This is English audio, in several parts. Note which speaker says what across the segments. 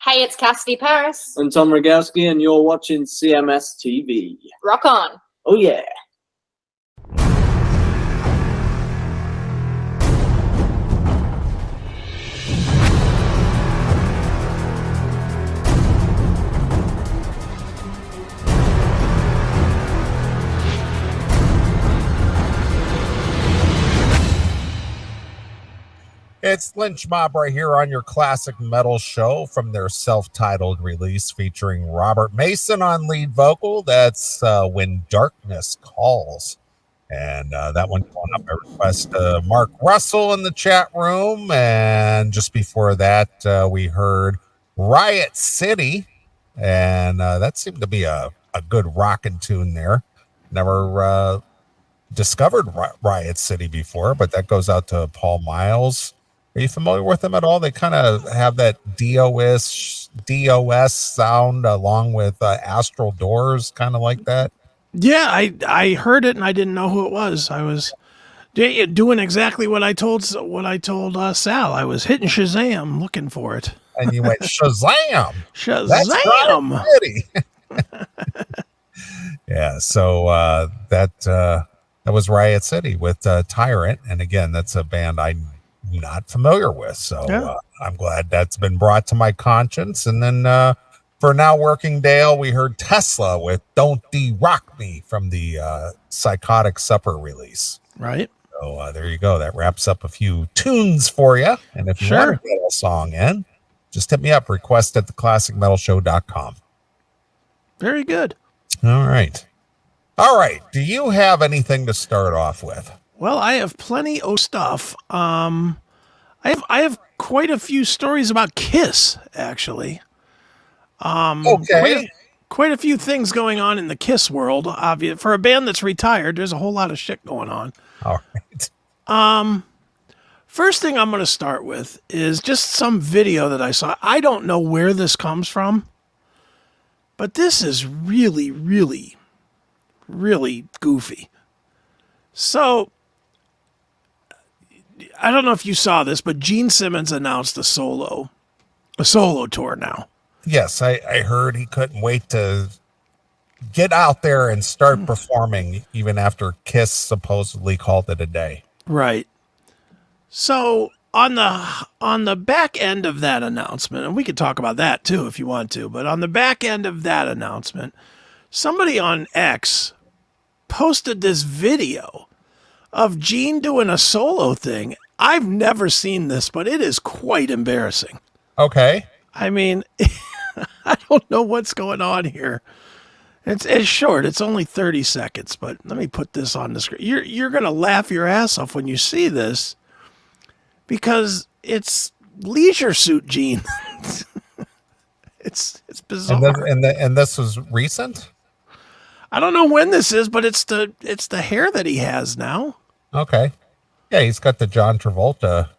Speaker 1: Hey, it's Cassidy Paris.
Speaker 2: And Tom Rogowski, and you're watching CMS TV.
Speaker 1: Rock on.
Speaker 2: Oh, yeah.
Speaker 3: It's Lynch Mob right here on your classic metal show from their self-titled release featuring Robert Mason on lead vocal. That's When Darkness Calls. And that one going up, I request Mark Russell in the chat room. And just before that, we heard Riot City. And that seemed to be a good rockin' tune there. Never discovered Riot City before, but that goes out to Paul Miles. Are you familiar with them at all? They kind of have that DOS sound along with Astral Doors, kind of like that.
Speaker 4: Yeah, I heard it and I didn't know who it was. I was doing exactly what I told Sal. I was hitting Shazam looking for it.
Speaker 3: And you went Shazam.
Speaker 4: Shazam.
Speaker 3: That's Riot City. Yeah, so that was Riot City with Tyrant, and again, that's a band I'm not familiar with, so yeah. I'm glad that's been brought to my conscience. And then for Now Working Dale, we heard Tesla with Don't De-Rock Me from the Psychotic Supper release.
Speaker 4: Right.
Speaker 3: So there you go. That wraps up a few tunes for you. And if you want to get a song in, just hit me up, request at theclassicmetalshow.com.
Speaker 4: Very good.
Speaker 3: All right. Do you have anything to start off with?
Speaker 4: Well, I have plenty of stuff. I have quite a few stories about Kiss, actually.
Speaker 3: Okay.
Speaker 4: Quite a few things going on in the Kiss world. Obvious for a band that's retired, there's a whole lot of shit going on.
Speaker 3: All right.
Speaker 4: First thing I'm going to start with is just some video that I saw. I don't know where this comes from, but this is really, really, really goofy. So, I don't know if you saw this, but Gene Simmons announced a solo tour now.
Speaker 3: Yes, I heard he couldn't wait to get out there and start performing even after Kiss supposedly called it a day.
Speaker 4: Right. So on the back end of that announcement, and we could talk about that too if you want to, but on the back end of that announcement, somebody on X posted this video of Gene doing a solo thing. I've never seen this, but it is quite embarrassing.
Speaker 3: Okay.
Speaker 4: I mean, I don't know what's going on here. It's short. It's only 30 seconds, but let me put this on the screen. You're going to laugh your ass off when you see this because it's Leisure Suit Gene. It's bizarre.
Speaker 3: And this was recent?
Speaker 4: I don't know when this is, but it's the hair that he has now.
Speaker 3: Okay. Yeah, he's got the John Travolta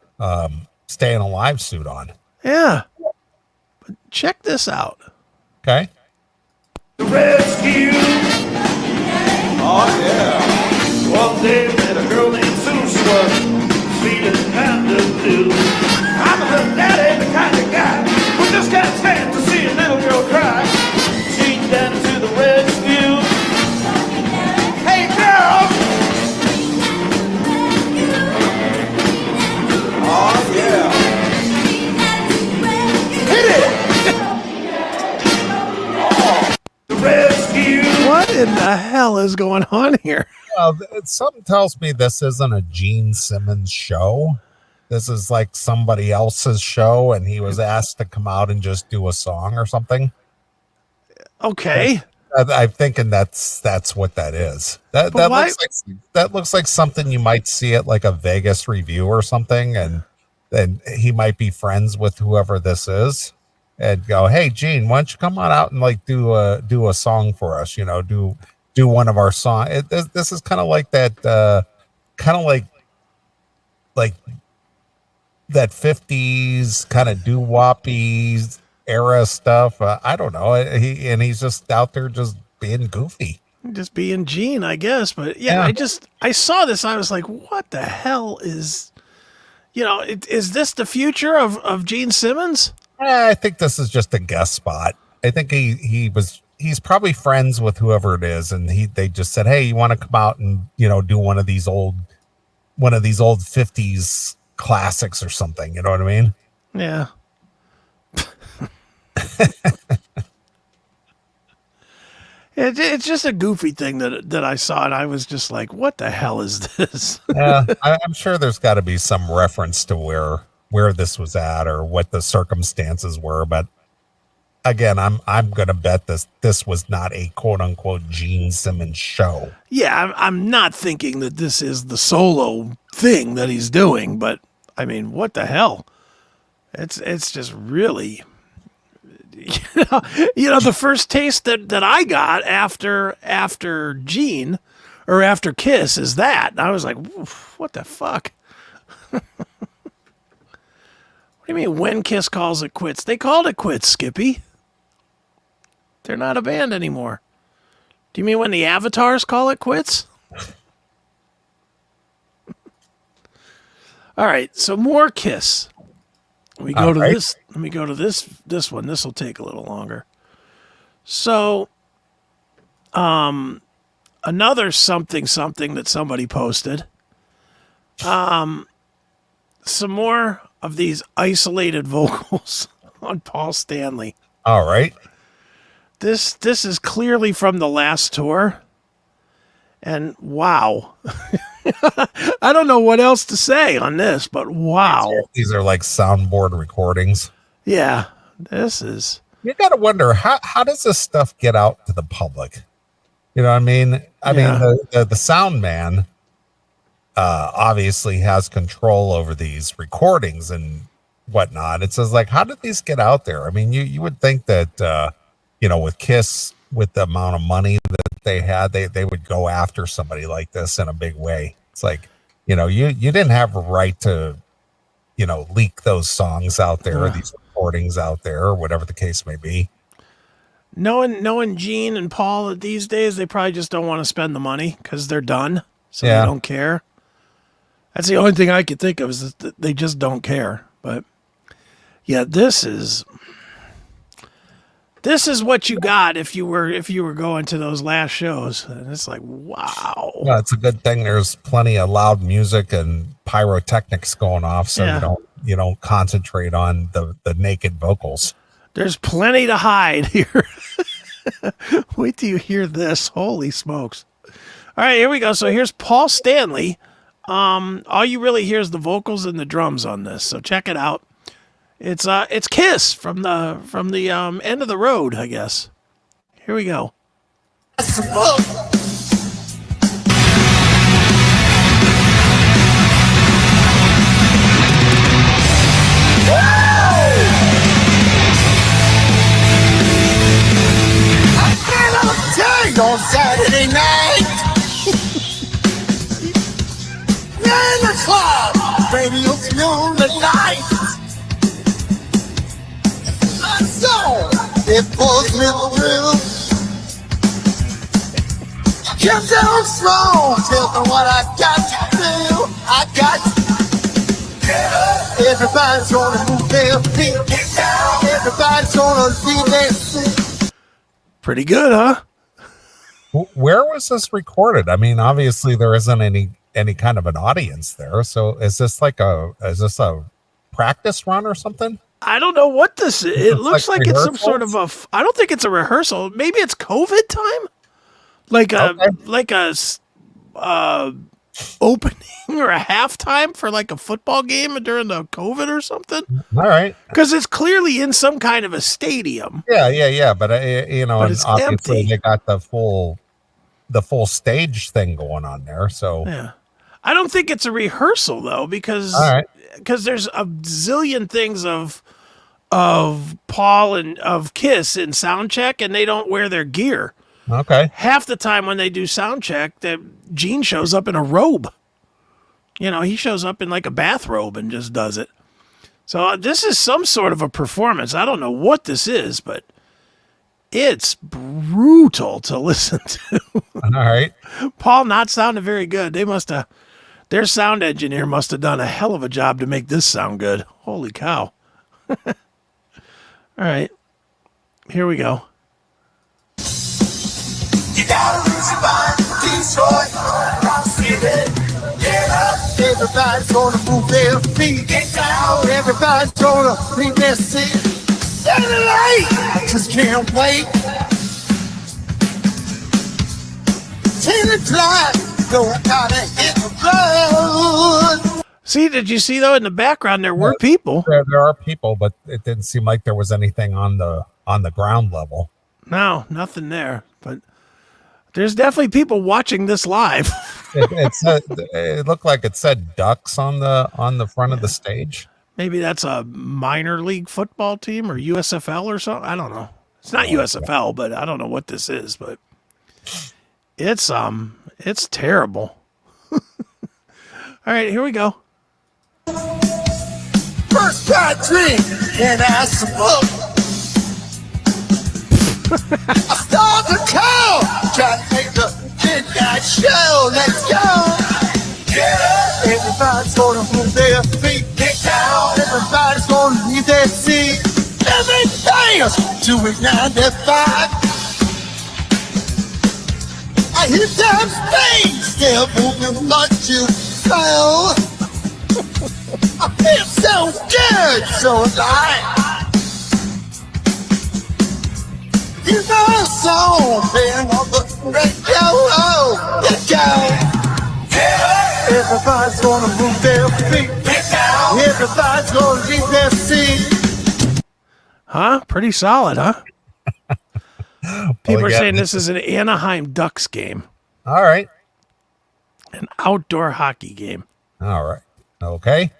Speaker 3: Staying Alive suit on.
Speaker 4: Yeah. But check this out.
Speaker 3: Okay.
Speaker 5: The rescue. Oh, yeah. One day met a girl named Sue. She was sweet and kind of blue. I'm her daddy, the kind of guy who just can't stand to see a little girl cry. She's down to the rescue. Hey, girl. Oh, yeah. Hit it. Oh, the rescue.
Speaker 4: What in the hell is going on here?
Speaker 3: Something tells me this isn't a Gene Simmons show. This is like somebody else's show, and he was asked to come out and just do a song or something.
Speaker 4: Okay.
Speaker 3: I'm thinking that's what that is. That looks like something you might see at like a Vegas review or something, and then he might be friends with whoever this is, and go, "Hey, Gene, why don't you come on out and like do a song for us? You know, do one of our songs." This is kind of like that, kind of like that 50s kind of doo-woppy era stuff. I don't know. He's just out there just being goofy.
Speaker 4: Just being Gene, I guess. But yeah. I saw this. I was like, what the hell is, is this the future of Gene Simmons?
Speaker 3: I think this is just a guest spot. I think he's probably friends with whoever it is, and they just said, "Hey, you want to come out and do one of these old 50s classics or something?" You know what I mean?
Speaker 4: Yeah. It's just a goofy thing that I saw, and I was just like, "What the hell is this?"
Speaker 3: Yeah, I'm sure there's got to be some reference to where this was at or what the circumstances were, but again, I'm gonna bet this was not a quote unquote Gene Simmons show.
Speaker 4: Yeah, I'm not thinking that this is the solo thing that he's doing, but I mean, what the hell? It's just really, the first taste that I got after Gene or after Kiss is that. And I was like, what the fuck? What do you mean when Kiss calls it quits? They called it quits, Skippy. They're not a band anymore. Do you mean when the Avatars call it quits? All right, so more Kiss. Let me go to this. Let me go to this one. This will take a little longer. So, another something that somebody posted. Some more of these isolated vocals on Paul Stanley.
Speaker 3: All right.
Speaker 4: This is clearly from the last tour. And wow. I don't know what else to say on this, but wow.
Speaker 3: These are like soundboard recordings.
Speaker 4: Yeah, this is.
Speaker 3: You got to wonder how does this stuff get out to the public? You know what I mean? I mean, the sound man obviously has control over these recordings and whatnot. It says like, how did these get out there? I mean, you would think that, with Kiss, with the amount of money that they had, they would go after somebody like this in a big way. It's like, you didn't have a right to, leak those songs out there, these recordings out there, or whatever the case may be.
Speaker 4: Knowing Gene and Paul these days, they probably just don't want to spend the money because they're done. So they don't care. That's the only thing I could think of is that they just don't care. But yeah, this is what you got if you were going to those last shows. And it's like, wow.
Speaker 3: Yeah, it's a good thing there's plenty of loud music and pyrotechnics going off, so you don't concentrate on the naked vocals.
Speaker 4: There's plenty to hide here. Wait till you hear this. Holy smokes. All right, here we go. So here's Paul Stanley. All you really hear is the vocals and the drums on this. So check it out. It's Kiss from the end of the road, I guess. Here we go.
Speaker 6: On Saturday night, in the club, radio's noon at night. So it pulls me through. Comes down strong, tell me what I got to do. I got to get up. Everybody's gonna move their feet. Get down. Everybody's gonna see their feet.
Speaker 4: Pretty good, huh?
Speaker 3: Where was this recorded? I mean, obviously there isn't any kind of an audience there. So is this a practice run or something?
Speaker 4: I don't know what this is. It looks like it's some sort of I don't think it's a rehearsal. Maybe it's COVID time? Like a opening or a halftime for like a football game during the COVID or something?
Speaker 3: All right.
Speaker 4: Because it's clearly in some kind of a stadium.
Speaker 3: Yeah. But
Speaker 4: but it's
Speaker 3: obviously
Speaker 4: empty.
Speaker 3: they got the full stage thing going on there. So
Speaker 4: yeah, I don't think it's a rehearsal though, because there's a zillion things of Paul and of Kiss in sound check, and they don't wear their gear.
Speaker 3: Okay.
Speaker 4: Half the time when they do sound check, that Gene shows up in a robe. He shows up in like a bathrobe and just does it. So this is some sort of a performance. I don't know what this is, but it's brutal to listen to.
Speaker 3: All right.
Speaker 4: Paul not sounding very good. Their sound engineer must have done a hell of a job to make this sound good. Holy cow. All right. Here we go.
Speaker 6: You gotta lose your mind, Detroit, Rock City. Get up, everybody's gonna move their feet. Get down, everybody's gonna leave their seat. Saturday night, just can't wait. 10 o'clock, go out and hit the road.
Speaker 4: See, did you see though in the background there were people?
Speaker 3: There are people, but it didn't seem like there was anything on the ground level.
Speaker 4: No, nothing there. But there's definitely people watching this live.
Speaker 3: It looked like it said Ducks on the front of the stage.
Speaker 4: Maybe that's a minor league football team or USFL or something. I don't know. It's not USFL, but I don't know what this is. But it's terrible. All right, here we go.
Speaker 6: First got drink, then I smoke. I start to call, try to make the midnight show. Let's go. Get up. Everybody's gonna move their feet. Get down. Everybody's gonna leave their seat. Everything is doing 9 to 5. I hear them things still moving much too slow. I feel so good, so alive. You know a song playing on the radio. Oh, let's go. Everybody's gonna move their feet. Everybody's gonna leave their seat.
Speaker 4: Huh? Pretty solid, huh? People are
Speaker 3: yeah,
Speaker 4: saying this is an Anaheim Ducks game,
Speaker 3: All right.
Speaker 4: an outdoor hockey game.
Speaker 3: All right. Okay.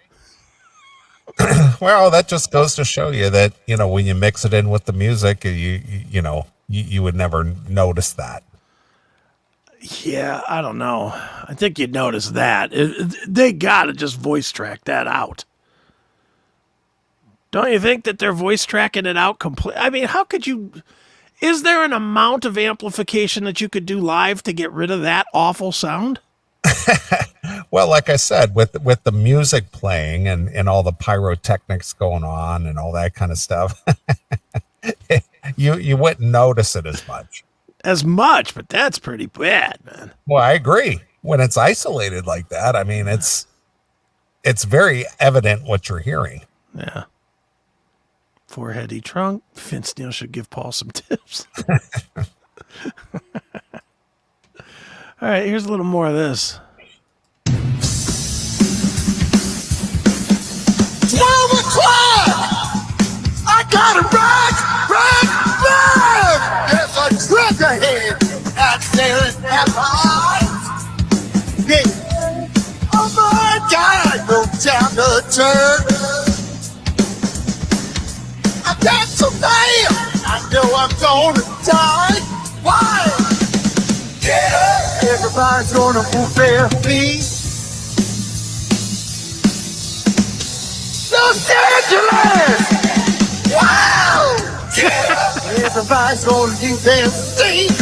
Speaker 3: Well, that just goes to show you that, when you mix it in with the music, you would never notice that.
Speaker 4: Yeah, I don't know. I think you'd notice that. They got to just voice track that out. Don't you think that they're voice tracking it out completely? I mean, how could you... Is there an amount of amplification that you could do live to get rid of that awful sound?
Speaker 3: Well, like I said, with the music playing and all the pyrotechnics going on and all that kind of stuff, you wouldn't notice it as much.
Speaker 4: But that's pretty bad, man.
Speaker 3: Well, I agree. When it's isolated like that, I mean, it's very evident what you're hearing.
Speaker 4: Yeah. Four-heady trunk. Vince Neil should give Paul some tips. All right, here's a little more of this.
Speaker 6: 12 o'clock! I gotta rock! There's a truck ahead! I'm sailing at my eyes! Yeah. Oh my God! Go down the turn! I got some mail! I know I'm gonna die! Why? Get up! Everybody's gonna move their feet! Los Angeles! Wow! Yeah. Everybody's gonna leave their seat.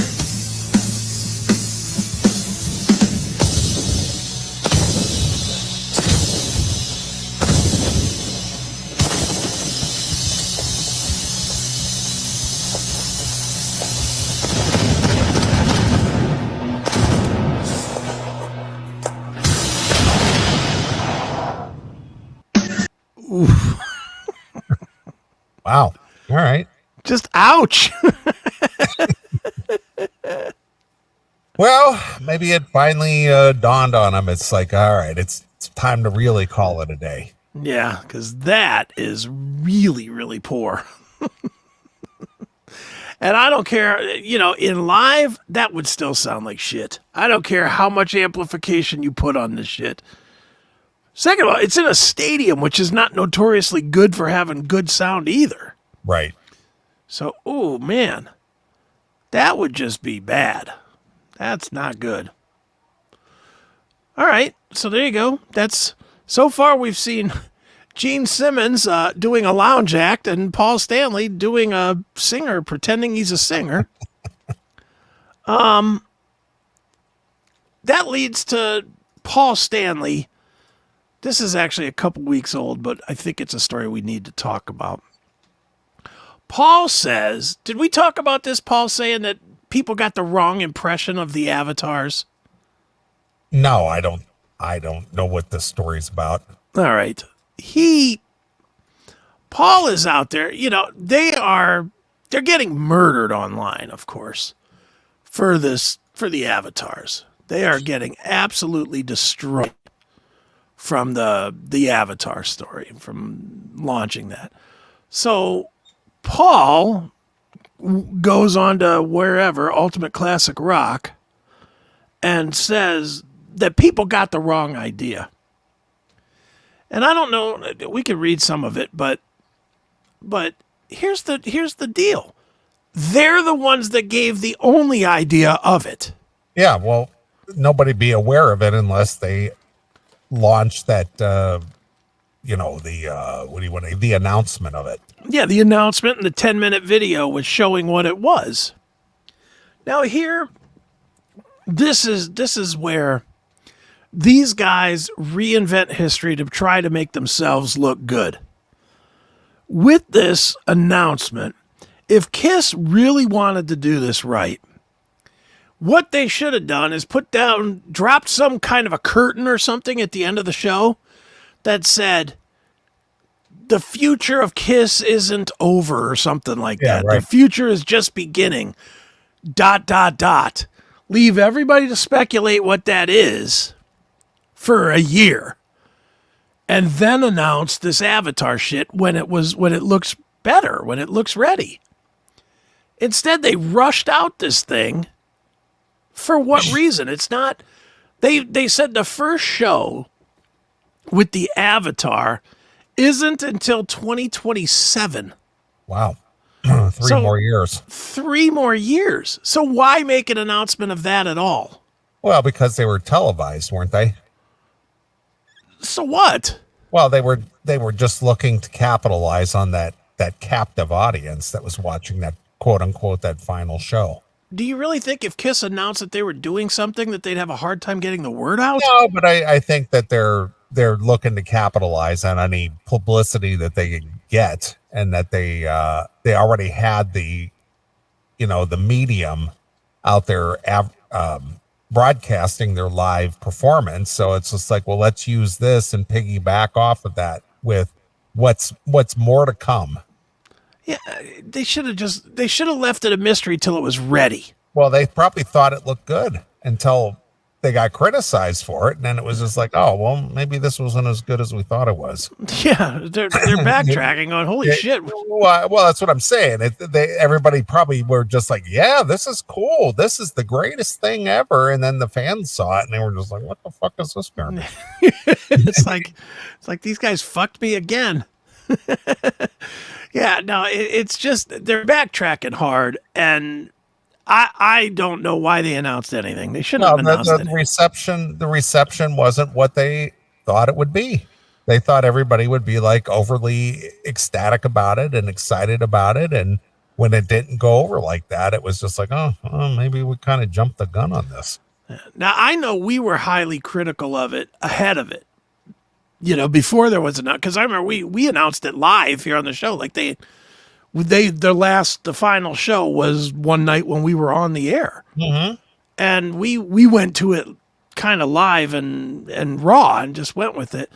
Speaker 4: Oof.
Speaker 3: Wow. All right.
Speaker 4: Just ouch.
Speaker 3: Well, maybe it finally dawned on him. It's like, all right, it's time to really call it a day.
Speaker 4: Yeah, because that is really, really poor. And I don't care, in live, that would still sound like shit. I don't care how much amplification you put on this shit. Second of all, it's in a stadium, which is not notoriously good for having good sound either.
Speaker 3: Right. So,
Speaker 4: oh, man, that would just be bad. That's not good. All right, so there you go. So far we've seen Gene Simmons doing a lounge act and Paul Stanley doing a singer, pretending he's a singer. That leads to Paul Stanley. This is actually a couple weeks old, but I think it's a story we need to talk about. Paul says, did we talk about this? Paul saying that people got the wrong impression of the avatars.
Speaker 3: No, I don't know what this story's about.
Speaker 4: All right. Paul is out there, they're getting murdered online, of course, for the avatars. They are getting absolutely destroyed from the Avatar story, from launching that. So Paul goes on to wherever, Ultimate Classic Rock, and says that people got the wrong idea. And I don't know, we could read some of it, but here's the deal. They're the ones that gave the only idea of it.
Speaker 3: Yeah, well, nobody be aware of it unless they launch that, the announcement of it.
Speaker 4: Yeah, the announcement and the 10-minute video was showing what it was. Now here, this is where these guys reinvent history to try to make themselves look good. With this announcement, if Kiss really wanted to do this right, what they should have done is dropped some kind of a curtain or something at the end of the show that said, the future of Kiss isn't over or something like that.
Speaker 3: Right.
Speaker 4: The future is just beginning. ... Leave everybody to speculate what that is for a year. And then announce this Avatar shit when it looks better, when it looks ready. Instead, they rushed out this thing. For what reason? It's not. They said the first show with the Avatar isn't until 2027.
Speaker 3: Wow. 3 more years.
Speaker 4: 3 more years. So why make an announcement of that at all?
Speaker 3: Well, because they were televised, weren't they?
Speaker 4: So what?
Speaker 3: Well, they were just looking to capitalize on that captive audience that was watching that quote unquote that final show.
Speaker 4: Do you really think if Kiss announced that they were doing something that they'd have a hard time getting the word out?
Speaker 3: No, but I think that they're looking to capitalize on any publicity that they can get, and that they already had the medium out there broadcasting their live performance. So it's just like, well, let's use this and piggyback off of that with what's more to come.
Speaker 4: Yeah, they should have left it a mystery till it was ready.
Speaker 3: Well, they probably thought it looked good until they got criticized for it, and then it was just like, oh, well, maybe this wasn't as good as we thought it was.
Speaker 4: Yeah, they're backtracking on holy shit.
Speaker 3: Well, that's what I'm saying. Everybody probably were just like, yeah, this is cool. This is the greatest thing ever. And then the fans saw it, and they were just like, what the fuck is this garbage?
Speaker 4: It's like these guys fucked me again. Yeah, no, it's just they're backtracking hard, and I don't know why they announced anything. They shouldn't have announced anything.
Speaker 3: The reception wasn't what they thought it would be. They thought everybody would be like overly ecstatic about it and excited about it, and when it didn't go over like that, it was just like, oh maybe we kind of jumped the gun on this.
Speaker 4: Now I know we were highly critical of it ahead of it. Before there was because I remember we announced it live here on the show. Like the final show was one night when we were on the air, and we went to it kind of live and raw and just went with it.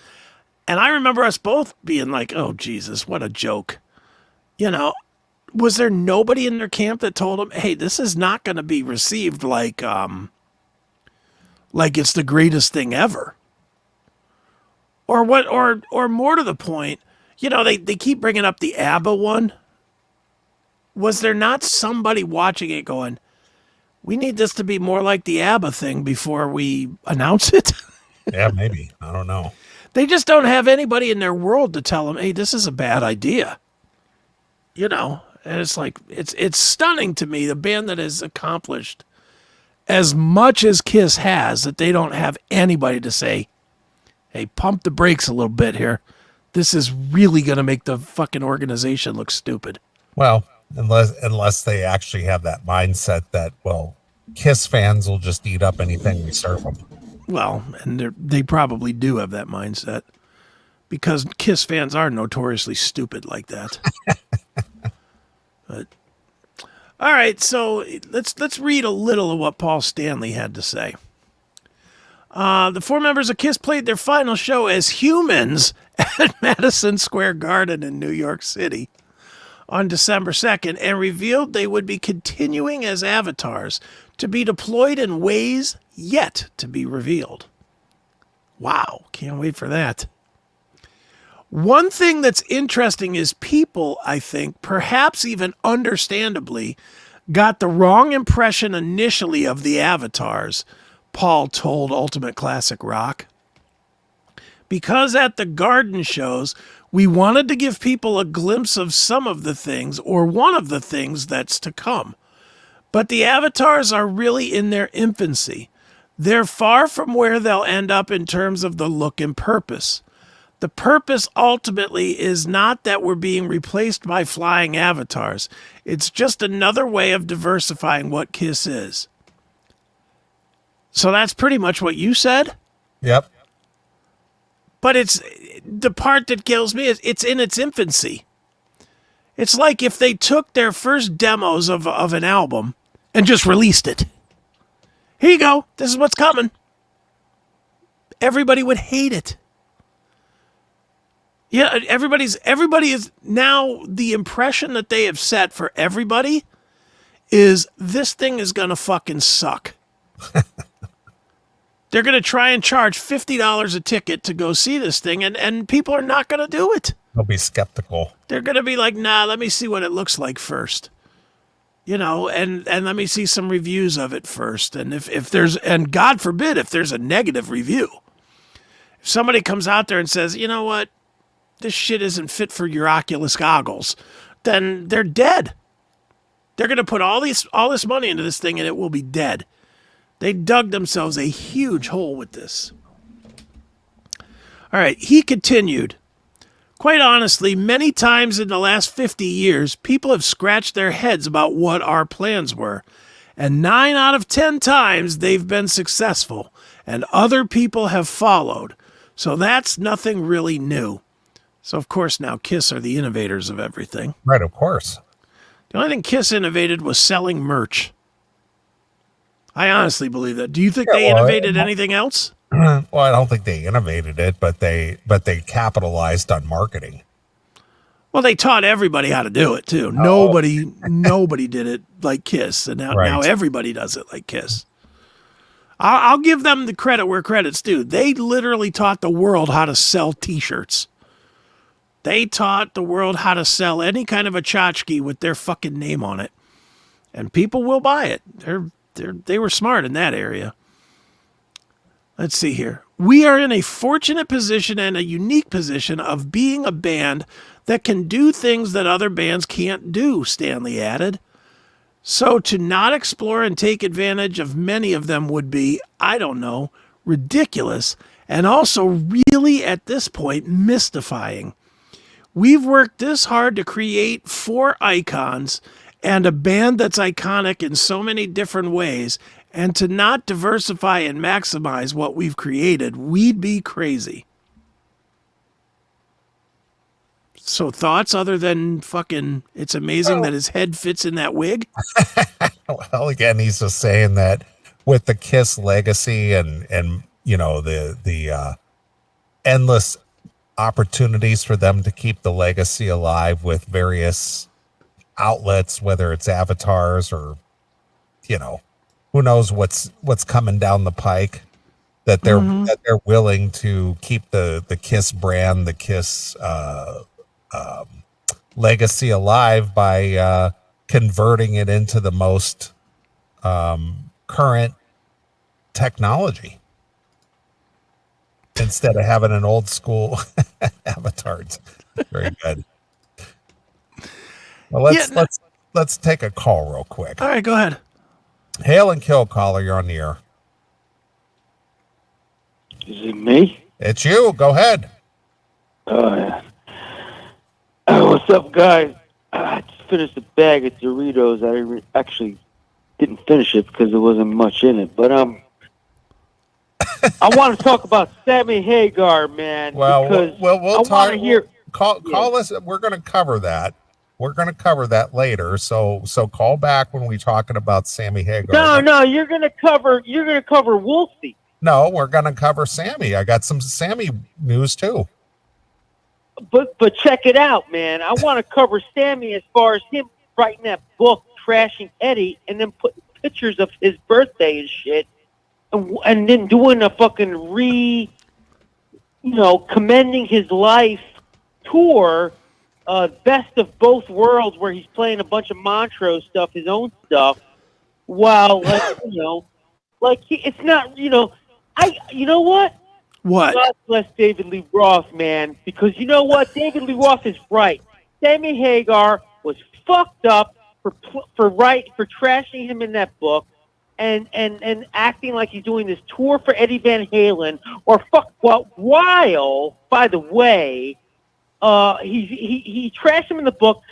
Speaker 4: And I remember us both being like, "Oh Jesus, what a joke!" Was there nobody in their camp that told them, "Hey, this is not going to be received like it's the greatest thing ever"? Or what? Or more to the point, they keep bringing up the ABBA one. Was there not somebody watching it going, we need this to be more like the ABBA thing before we announce it?
Speaker 3: Yeah, maybe. I don't know.
Speaker 4: They just don't have anybody in their world to tell them, hey, this is a bad idea. And it's like, it's stunning to me, the band that has accomplished as much as Kiss has, that they don't have anybody to say, hey, pump the brakes a little bit here. This is really going to make the fucking organization look stupid.
Speaker 3: Well, unless they actually have that mindset that, well, Kiss fans will just eat up anything we serve them.
Speaker 4: Well, and they probably do have that mindset, because Kiss fans are notoriously stupid like that. But all right, so let's read a little of what Paul Stanley had to say. The 4 members of KISS played their final show as humans at Madison Square Garden in New York City on December 2nd and revealed they would be continuing as avatars to be deployed in ways yet to be revealed. Wow, can't wait for that. One thing that's interesting is people, I think, perhaps even understandably, got the wrong impression initially of the avatars, Paul told Ultimate Classic Rock. Because at the garden shows, we wanted to give people a glimpse of some of the things or one of the things that's to come. But the avatars are really in their infancy. They're far from where they'll end up in terms of the look and purpose. The purpose ultimately is not that we're being replaced by flying avatars. It's just another way of diversifying what KISS is. So that's pretty much what you said?
Speaker 3: Yep.
Speaker 4: But it's the part that kills me is it's in its infancy. It's like if they took their first demos of an album and just released it. Here you go. This is what's coming. Everybody would hate it. Yeah, everybody is now the impression that they have set for everybody is this thing is going to fucking suck. They're going to try and charge $50 a ticket to go see this thing, and people are not going to do it.
Speaker 3: They'll be skeptical.
Speaker 4: They're going to be like, nah, let me see what it looks like first. And let me see some reviews of it first. And if there's, and God forbid, if there's a negative review, if somebody comes out there and says, you know what, this shit isn't fit for your Oculus goggles, then they're dead. They're going to put all this money into this thing and it will be dead. They dug themselves a huge hole with this. All right, he continued. Quite honestly, many times in the last 50 years, people have scratched their heads about what our plans were. And 9 out of 10 times they've been successful, and other people have followed. So that's nothing really new. So, of course, now KISS are the innovators of everything.
Speaker 3: Right, of course.
Speaker 4: The only thing KISS innovated was selling merch. I honestly believe that. Do you think they innovated anything else?
Speaker 3: Well, I don't think they innovated it, but they capitalized on marketing.
Speaker 4: Well, they taught everybody how to do it too. Nobody did it like KISS, and now everybody does it like KISS. I'll give them the credit where credit's due. They literally taught the world how to sell T-shirts. They taught the world how to sell any kind of a tchotchke with their fucking name on it, and people will buy it. They were smart in that area. Let's see here. We are in a fortunate position and a unique position of being a band that can do things that other bands can't do, Stanley added. So to not explore and take advantage of many of them would be, I don't know, ridiculous and also really at this point mystifying. We've worked this hard to create 4 icons and a band that's iconic in so many different ways, and to not diversify and maximize what we've created, we'd be crazy. So thoughts other than fucking, it's amazing that his head fits in that wig?
Speaker 3: Well, again, he's just saying that with the KISS legacy and you know, the endless opportunities for them to keep the legacy alive with various outlets, whether it's avatars or, you know, who knows what's coming down the pike, that they're willing to keep the KISS brand, the KISS legacy alive by converting it into the most current technology instead of having an old school avatars. Very good. Well, let's take a call real quick.
Speaker 4: All right, go ahead.
Speaker 3: Hail and kill caller, you're on the air.
Speaker 7: Is it me?
Speaker 3: It's you. Go ahead.
Speaker 7: Yeah. What's up, guys? I just finished a bag of Doritos. I actually didn't finish it because there wasn't much in it. But I want to talk about Sammy Hagar, man.
Speaker 3: Well,
Speaker 7: because
Speaker 3: we'll
Speaker 7: I
Speaker 3: talk.
Speaker 7: want to hear.
Speaker 3: Call us. We're going to cover that. We're going to cover that later. So call back when we're talking about Sammy Hagar.
Speaker 7: No, you're gonna cover Wolfie.
Speaker 3: No, we're going to cover Sammy. I got some Sammy news too.
Speaker 7: But check it out, man. I want to cover Sammy as far as him writing that book, trashing Eddie, and then putting pictures of his birthday and shit, and then doing a fucking commending his life tour, best of both worlds, where he's playing a bunch of Montrose stuff, his own stuff, while it's not, you know what?
Speaker 4: What?
Speaker 7: God bless David Lee Roth, man, because you know what? David Lee Roth is right. Sammy Hagar was fucked up for trashing him in that book, and acting like he's doing this tour for Eddie Van Halen, while, by the way, he trashed him in the book,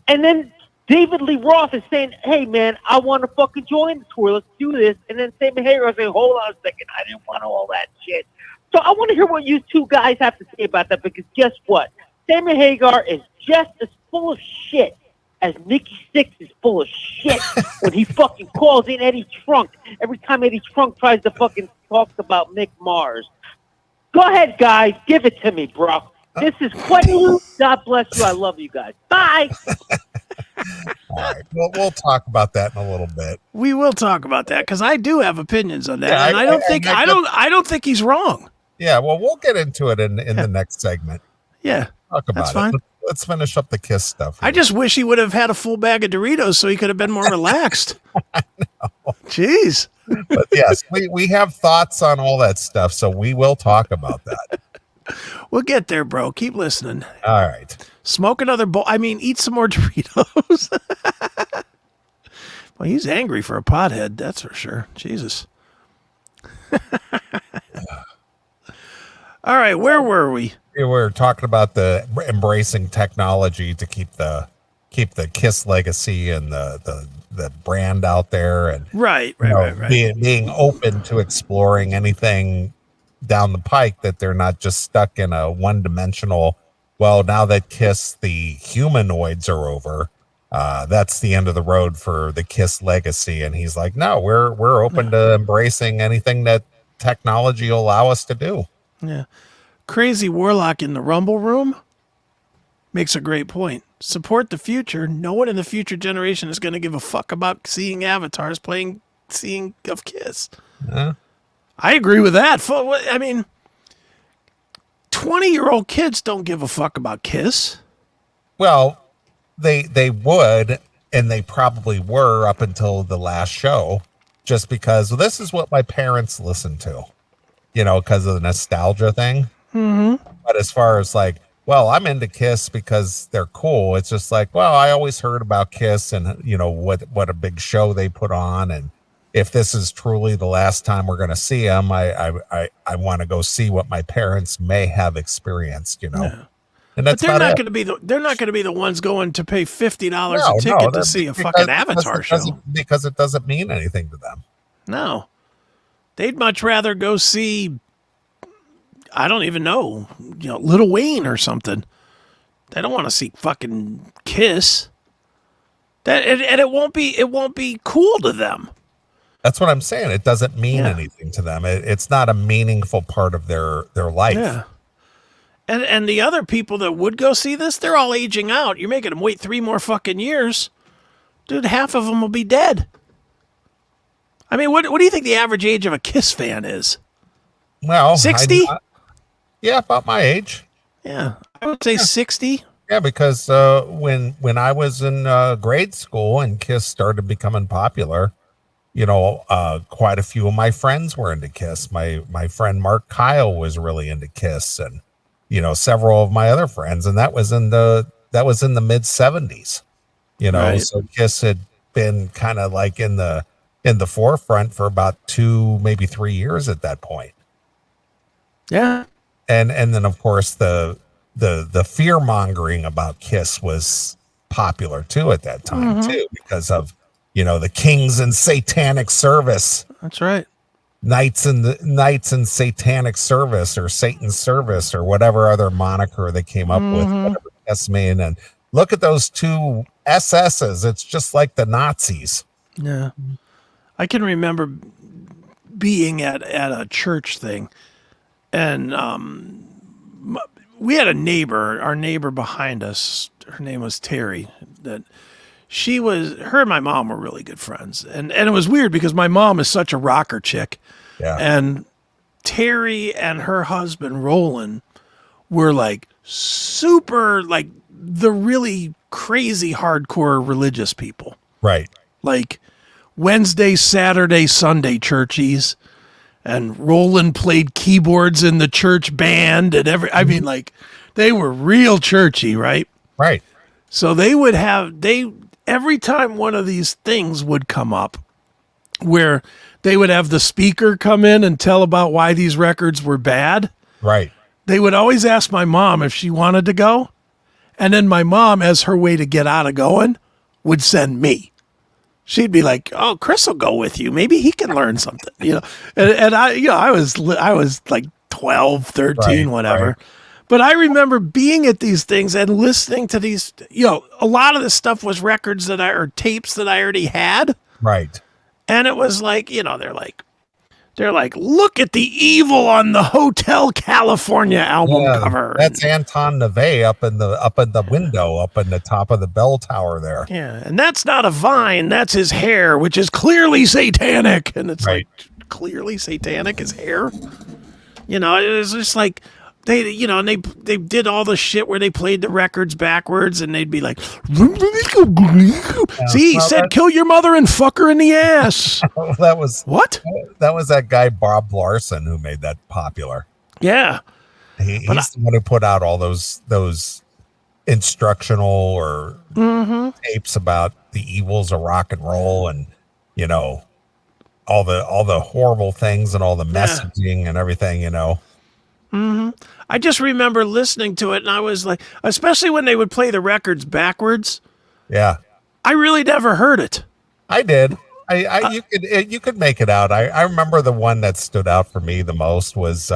Speaker 7: and then David Lee Roth is saying, "Hey man, I want to fucking join the tour. Let's do this." And then Sammy Hagar is saying, "Hold on a second, I didn't want all that shit." So I want to hear what you two guys have to say about that, because guess what? Sammy Hagar is just as full of shit as Nikki Sixx is full of shit when he fucking calls in Eddie Trunk every time Eddie Trunk tries to fucking talk about Mick Mars. Go ahead, guys. Give it to me, bro. This is quite you. God bless you. I love you guys. Bye.
Speaker 3: All right. Well, we'll talk about that in a little bit.
Speaker 4: We will talk about that because I do have opinions on that,
Speaker 3: Yeah,
Speaker 4: and I don't think he's wrong.
Speaker 3: Yeah, well, we'll get into it in the next segment.
Speaker 4: Yeah,
Speaker 3: Talk about
Speaker 4: that's fine.
Speaker 3: it. Let's finish up the Kiss stuff here.
Speaker 4: I just wish he would have had a full bag of Doritos so he could have been more relaxed.
Speaker 3: I know.
Speaker 4: Jeez.
Speaker 3: But yes, we have thoughts on all that stuff, so we will talk about that.
Speaker 4: We'll get there, bro. Keep listening.
Speaker 3: All right.
Speaker 4: Smoke another bowl. I mean, eat some more Doritos. Well, he's angry for a pothead, that's for sure. Jesus. All right, where were we?
Speaker 3: We were talking about the embracing technology to keep the Kiss legacy and the brand out there, and
Speaker 4: Right.
Speaker 3: being open to exploring anything down the pike, that they're not just stuck in a one-dimensional, well, now that Kiss the humanoids are over, that's the end of the road for the Kiss legacy. And he's like, no, we're open to embracing anything that technology will allow us to do.
Speaker 4: Yeah. Crazy Warlock in the Rumble Room makes a great point. Support the future. No one in the future generation is going to give a fuck about seeing avatars seeing of Kiss.
Speaker 3: Yeah.
Speaker 4: I agree with that. I mean, 20-year-old kids don't give a fuck about Kiss.
Speaker 3: Well, they would, and they probably were up until the last show, just because this is what my parents listened to, because of the nostalgia thing.
Speaker 4: Mm-hmm.
Speaker 3: But as far as like, well, I'm into Kiss because they're cool. It's just like, well, I always heard about Kiss and what a big show they put on, and if this is truly the last time we're going to see them, I want to go see what my parents may have experienced,
Speaker 4: Yeah.
Speaker 3: And that's
Speaker 4: but they're not going to be the ones going to pay $50 a ticket to see a fucking Avatar show,
Speaker 3: because it doesn't mean anything to them.
Speaker 4: No, they'd much rather go see, I don't even know, Lil Wayne or something. They don't want to see fucking Kiss. It won't be cool to them.
Speaker 3: That's what I'm saying. It doesn't mean anything to them. It's not a meaningful part of their life.
Speaker 4: Yeah. And the other people that would go see this, they're all aging out. You're making them wait 3 more fucking years. Dude, half of them will be dead. I mean, what do you think the average age of a Kiss fan is?
Speaker 3: Well,
Speaker 4: 60?
Speaker 3: Yeah, about my age.
Speaker 4: Yeah, I would say 60.
Speaker 3: Yeah, because when I was in grade school and Kiss started becoming popular, quite a few of my friends were into Kiss. My friend Mark Kyle was really into Kiss, and several of my other friends, and that was in the mid 70s.
Speaker 4: Right.
Speaker 3: So Kiss had been kind of like in the forefront for about 2, maybe 3 years at that point.
Speaker 4: Yeah.
Speaker 3: And then of course the fear mongering about Kiss was popular too at that time too, because of the Kings and Satanic Service.
Speaker 4: That's right.
Speaker 3: Knights and Satanic Service, or Satan's Service, or whatever other moniker they came up with, whatever Kiss mean, and look at those two SSs. It's just like the Nazis.
Speaker 4: Yeah. I can remember being at a church thing, and we had a neighbor, our neighbor behind us, her name was Terry, that her and my mom were really good friends. And it was weird because my mom is such a rocker chick.
Speaker 3: Yeah.
Speaker 4: And Terry and her husband, Roland, were like super, like the really crazy hardcore religious people.
Speaker 3: Right.
Speaker 4: Like Wednesday, Saturday, Sunday churchies. And Roland played keyboards in the church band and like they were real churchy, right?
Speaker 3: Right.
Speaker 4: So every time one of these things would come up where they would have the speaker come in and tell about why these records were bad.
Speaker 3: Right.
Speaker 4: They would always ask my mom if she wanted to go. And then my mom, as her way to get out of going, would send me. She'd be like, "Oh, Chris will go with you. Maybe he can learn something." And I was like 12, 13, whatever. Right. But I remember being at these things and listening to these, a lot of the stuff was records or tapes that I already had.
Speaker 3: Right.
Speaker 4: And it was like, they're like, look at the evil on the Hotel California album cover.
Speaker 3: That's Anton Neve up in the window, up in the top of the bell tower there.
Speaker 4: Yeah, and that's not a vine, that's his hair, which is clearly satanic. And it's like, clearly satanic, his hair? It was just like, they did all the shit where they played the records backwards and they'd be like, see, he said kill your mother and fuck her in the ass.
Speaker 3: That was
Speaker 4: what?
Speaker 3: That was that guy Bob Larson who made that popular.
Speaker 4: Yeah.
Speaker 3: He's the one who put out all those instructional or tapes about the evils of rock and roll and all the horrible things and all the messaging and everything,
Speaker 4: Mm-hmm. I just remember listening to it, and I was like, especially when they would play the records backwards.
Speaker 3: Yeah,
Speaker 4: I really never heard it.
Speaker 3: I did. You could make it out. I remember the one that stood out for me the most was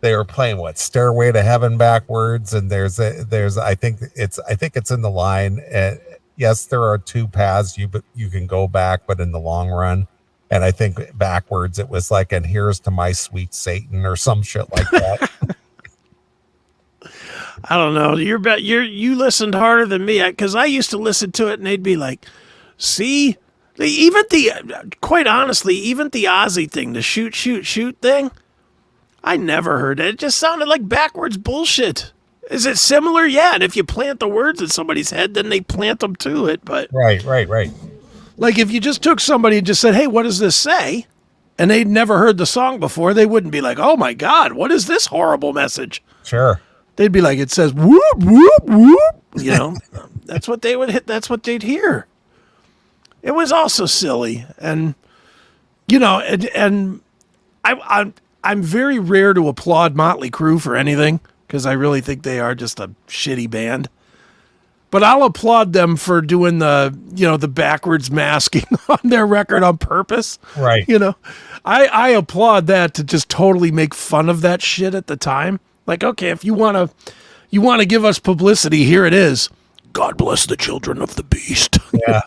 Speaker 3: they were playing Stairway to Heaven backwards, and there's I think it's in the line. Yes, there are two paths you can go back, but in the long run. And I think backwards it was like, and here's to my sweet Satan or some shit like that.
Speaker 4: I don't know. You listened harder than me because I used to listen to it and they'd be like, see, quite honestly, even the Ozzy thing, the shoot thing, I never heard it. It just sounded like backwards bullshit. Is it similar? Yeah. And if you plant the words in somebody's head, then they plant them to it. But
Speaker 3: right.
Speaker 4: Like if you just took somebody and just said, hey, what does this say? And they'd never heard the song before, they wouldn't be like, oh my God, what is this horrible message?
Speaker 3: Sure.
Speaker 4: They'd be like, it says, whoop, whoop, whoop. That's what they would hit. That's what they'd hear. It was also silly. And, and I'm very rare to applaud Motley Crue for anything because I really think they are just a shitty band. But I'll applaud them for doing the backwards masking on their record on purpose.
Speaker 3: Right.
Speaker 4: I applaud that to just totally make fun of that shit at the time. Like, okay, if you want to give us publicity, here it is. God bless the children of the beast.
Speaker 3: Yeah.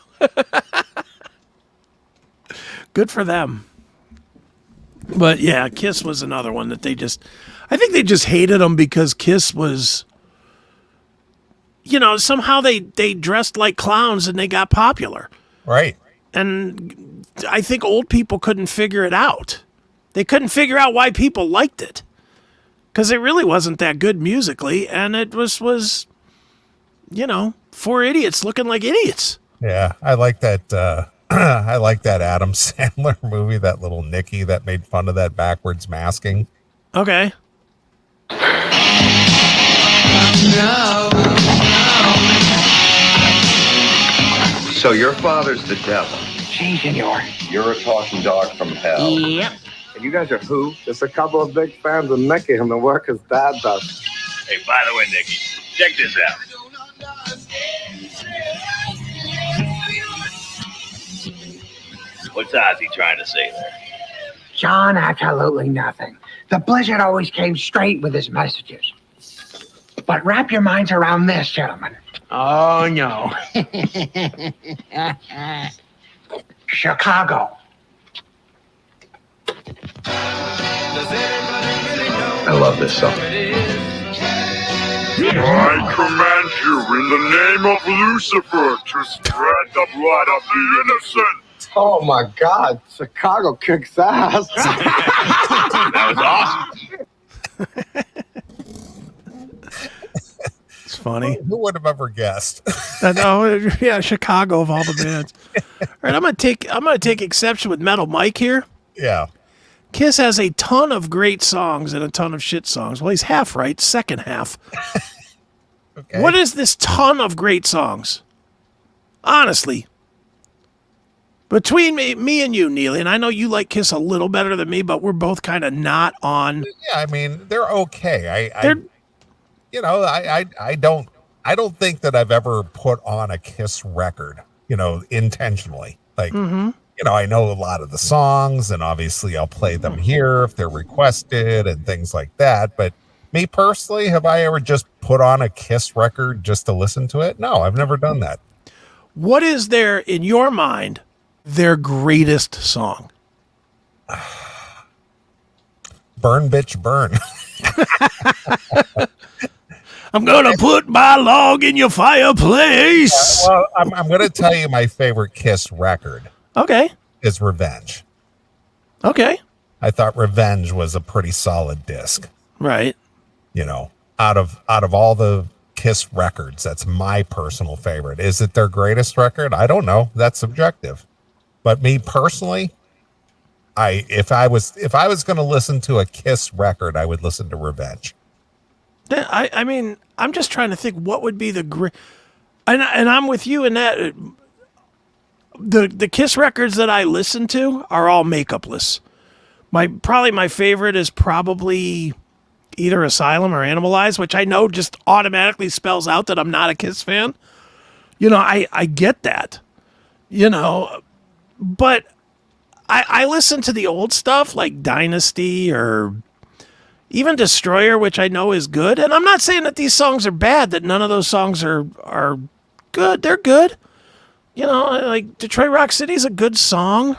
Speaker 4: Good for them. But yeah, Kiss was another one that I think they just hated them because Kiss was, somehow they dressed like clowns and they got popular.
Speaker 3: Right.
Speaker 4: And I think old people couldn't figure it out. They couldn't figure out why people liked it. Because it really wasn't that good musically, and it was four idiots looking like idiots.
Speaker 3: Yeah, I like that. I like that Adam Sandler movie, that little Nicky that made fun of that backwards masking.
Speaker 4: Okay.
Speaker 8: So your father's the devil.
Speaker 9: Si, senor.
Speaker 8: You're a talking dog from hell.
Speaker 9: Yep.
Speaker 8: And you guys are who?
Speaker 10: Just a couple of big fans of Nicky and the work his dad does.
Speaker 5: Hey, by the way, Nicky, check this out. What's Ozzy trying to say there?
Speaker 9: John, absolutely nothing. The Blizzard always came straight with his messages. But wrap your minds around this, gentlemen. Oh, no. Chicago.
Speaker 8: I love this song.
Speaker 5: I command you in the name of Lucifer to spread the blood of the innocent.
Speaker 10: Oh my God, Chicago kicks ass.
Speaker 8: That was awesome.
Speaker 4: It's funny.
Speaker 3: Who would have ever guessed?
Speaker 4: Yeah, Chicago of all the bands. All right, I'm gonna take exception with Metal Mike here.
Speaker 3: Yeah.
Speaker 4: Kiss has a ton of great songs and a ton of shit songs. Well, he's half right, second half.
Speaker 3: Okay.
Speaker 4: What is this ton of great songs? Honestly. Between me and you, Neeley, and I know you like Kiss a little better than me, but we're both kind of not on.
Speaker 3: Yeah, I mean, they're okay. I don't think that I've ever put on a Kiss record, intentionally. Like, I know a lot of the songs, and obviously I'll play them here if they're requested and things like that. But me personally, have I ever just put on a Kiss record just to listen to it? No, I've never done that.
Speaker 4: What is there, in your mind, their greatest song?
Speaker 3: Burn, bitch, burn.
Speaker 4: I'm gonna put my log in your fireplace.
Speaker 3: Well, I'm going to tell you my favorite Kiss record.
Speaker 4: Okay.
Speaker 3: Is Revenge.
Speaker 4: Okay.
Speaker 3: I thought Revenge was a pretty solid disc.
Speaker 4: Right.
Speaker 3: Out of all the Kiss records, that's my personal favorite. Is it their greatest record? I don't know. That's subjective. But me personally, if I was going to listen to a Kiss record, I would listen to Revenge.
Speaker 4: I mean, I'm just trying to think what would be the great, and I'm with you in that. The Kiss records that I listen to are all makeupless. Probably my favorite is probably either Asylum or Animalize, which I know just automatically spells out that I'm not a Kiss fan. I get that. But I listen to the old stuff like Dynasty or even Destroyer, which I know is good. And I'm not saying that these songs are bad, that none of those songs are good. They're good. Like Detroit Rock City is a good song.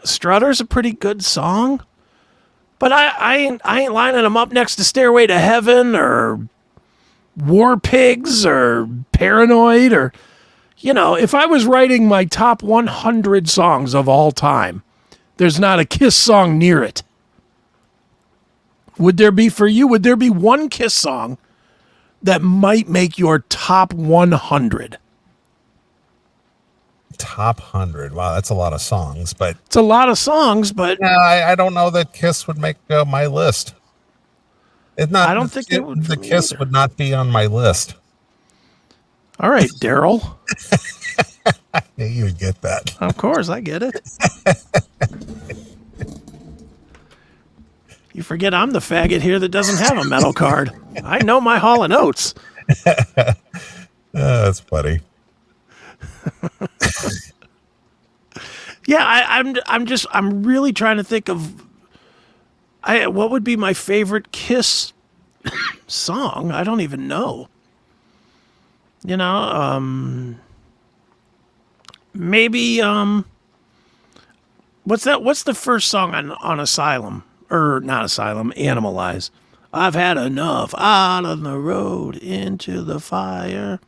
Speaker 4: Strutter's a pretty good song. But I ain't lining them up next to Stairway to Heaven or War Pigs or Paranoid or, if I was writing my top 100 songs of all time, there's not a Kiss song near it. Would there be one Kiss song that might make your top 100?
Speaker 3: Top 100. Wow, that's a lot of songs, but
Speaker 4: it's a lot of songs, but
Speaker 3: I don't know that Kiss would make my list.
Speaker 4: I don't think it would.
Speaker 3: The Kiss would not be on my list.
Speaker 4: All right, Daryl.
Speaker 3: I knew you would get that.
Speaker 4: Of course, I get it. You forget I'm the faggot here that doesn't have a metal card. I know my Hall & Oates.
Speaker 3: That's funny.
Speaker 4: Yeah, I'm really trying to think of what would be my favorite Kiss song. I don't even know. Maybe what's the first song on Asylum? Or not Asylum, Animalize. I've had enough, out on the road, into the fire.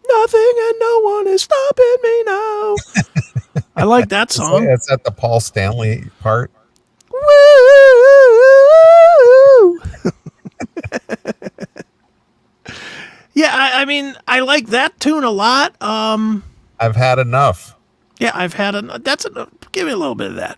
Speaker 4: Nothing and no one is stopping me now. I like that song.
Speaker 3: It's at the Paul Stanley part.
Speaker 4: Woo! Yeah, I mean, I like that tune a lot.
Speaker 3: I've had enough.
Speaker 4: Yeah, I've had enough. That's enough. Give me a little bit of that.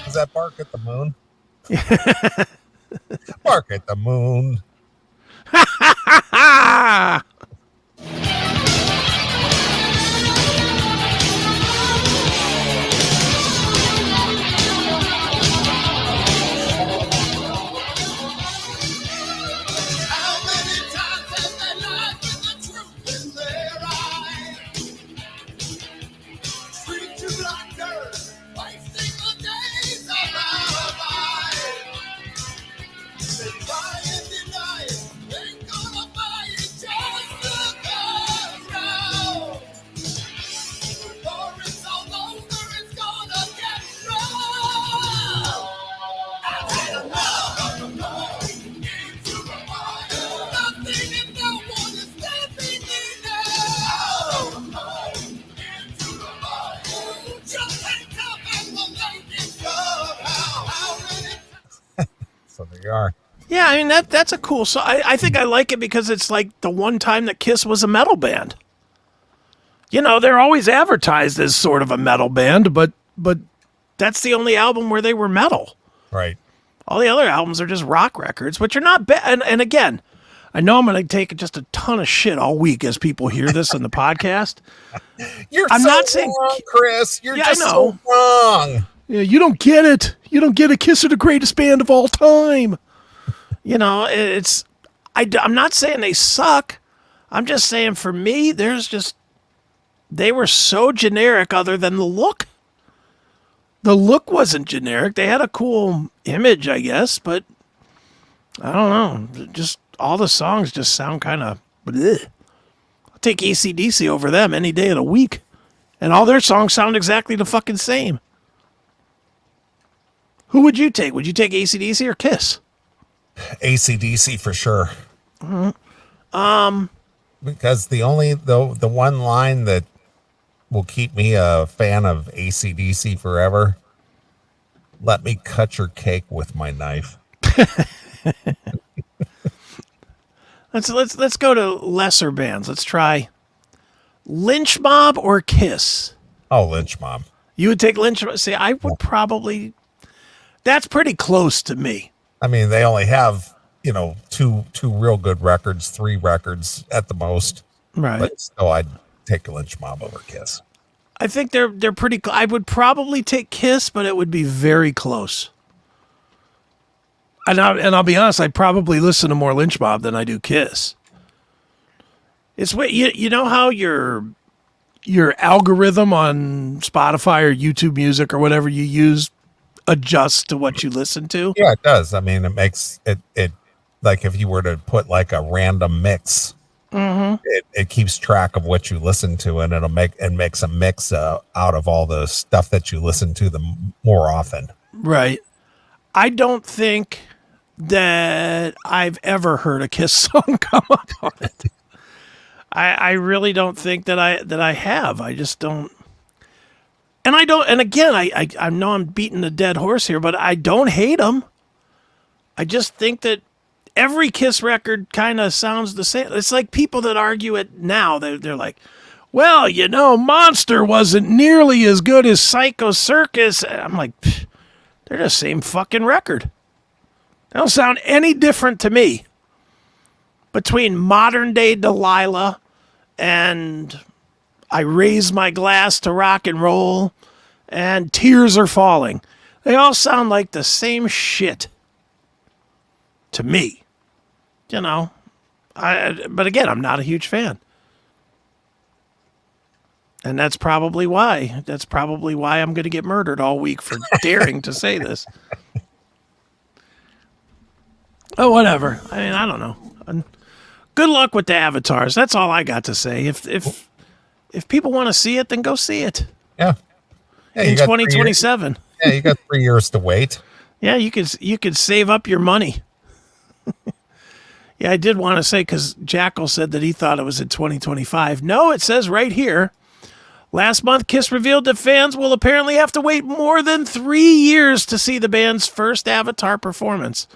Speaker 3: Is that Bark at the Moon? Bark at the Moon. you are.
Speaker 4: Yeah, I mean that's a cool song. I think I like it because it's like the one time that Kiss was a metal band. You know, they're always advertised as sort of a metal band, but that's the only album where they were metal.
Speaker 3: Right.
Speaker 4: All the other albums are just rock records, which are not bad. And again, I know I'm going to take just a ton of shit all week as people hear this in the podcast.
Speaker 3: I'm
Speaker 4: so
Speaker 3: not saying wrong, Chris. You're just so wrong.
Speaker 4: Yeah, you don't get it. You don't get it. Kiss are the greatest band of all time. You know, I'm not saying they suck. I'm just saying for me, they were so generic other than the look. The look wasn't generic. They had a cool image, I guess, but I don't know. Just all the songs just sound kind of bleh. I'll take AC/DC over them any day of the week. And all their songs sound exactly the fucking same. Who would you take? Would you take AC/DC or Kiss?
Speaker 3: AC/DC for sure.
Speaker 4: Mm-hmm.
Speaker 3: Because the one line that will keep me a fan of AC/DC forever. Let me cut your cake with my knife.
Speaker 4: Let's go to lesser bands. Let's try Lynch Mob or Kiss.
Speaker 3: Oh, Lynch Mob.
Speaker 4: You would take Lynch Mob. See, I would probably. That's pretty close to me.
Speaker 3: I mean, they only have two real good records, 3 records at the most.
Speaker 4: Right.
Speaker 3: But still, I'd take Lynch Mob over Kiss.
Speaker 4: I think they're pretty. I would probably take Kiss, but it would be very close. And I'll be honest, I'd probably listen to more Lynch Mob than I do Kiss. It's what you know how your algorithm on Spotify or YouTube Music or whatever you use adjusts to what you listen to.
Speaker 3: Yeah, it does. I mean, it makes it like if you were to put like a random mix.
Speaker 4: Mm-hmm.
Speaker 3: It keeps track of what you listen to, and makes a mix out of all the stuff that you listen to more often.
Speaker 4: Right. I don't think that I've ever heard a Kiss song come up on it. I really don't think that I have. I just don't. And I don't. And again, I know I'm beating a dead horse here, but I don't hate them. I just think that every Kiss record kind of sounds the same. It's like people that argue it now. They're like, well, Monster wasn't nearly as good as Psycho Circus. I'm like, they're the same fucking record. They don't sound any different to me. Between modern day Delilah and I Raise My Glass to Rock and Roll and Tears Are Falling, they all sound like the same shit to me. But again, I'm not a huge fan. And that's probably why. I'm going to get murdered all week for daring to say this. Oh, whatever. I mean, I don't know. Good luck with the avatars. That's all I got to say. If people want to see it, then go see it.
Speaker 3: Yeah.
Speaker 4: In 2027.
Speaker 3: Yeah, you got 3 years to wait.
Speaker 4: Yeah, you could save up your money. Yeah, I did want to say, because Jackal said that he thought it was in 2025. No, it says right here. Last month, Kiss revealed that fans will apparently have to wait more than 3 years to see the band's first Avatar performance.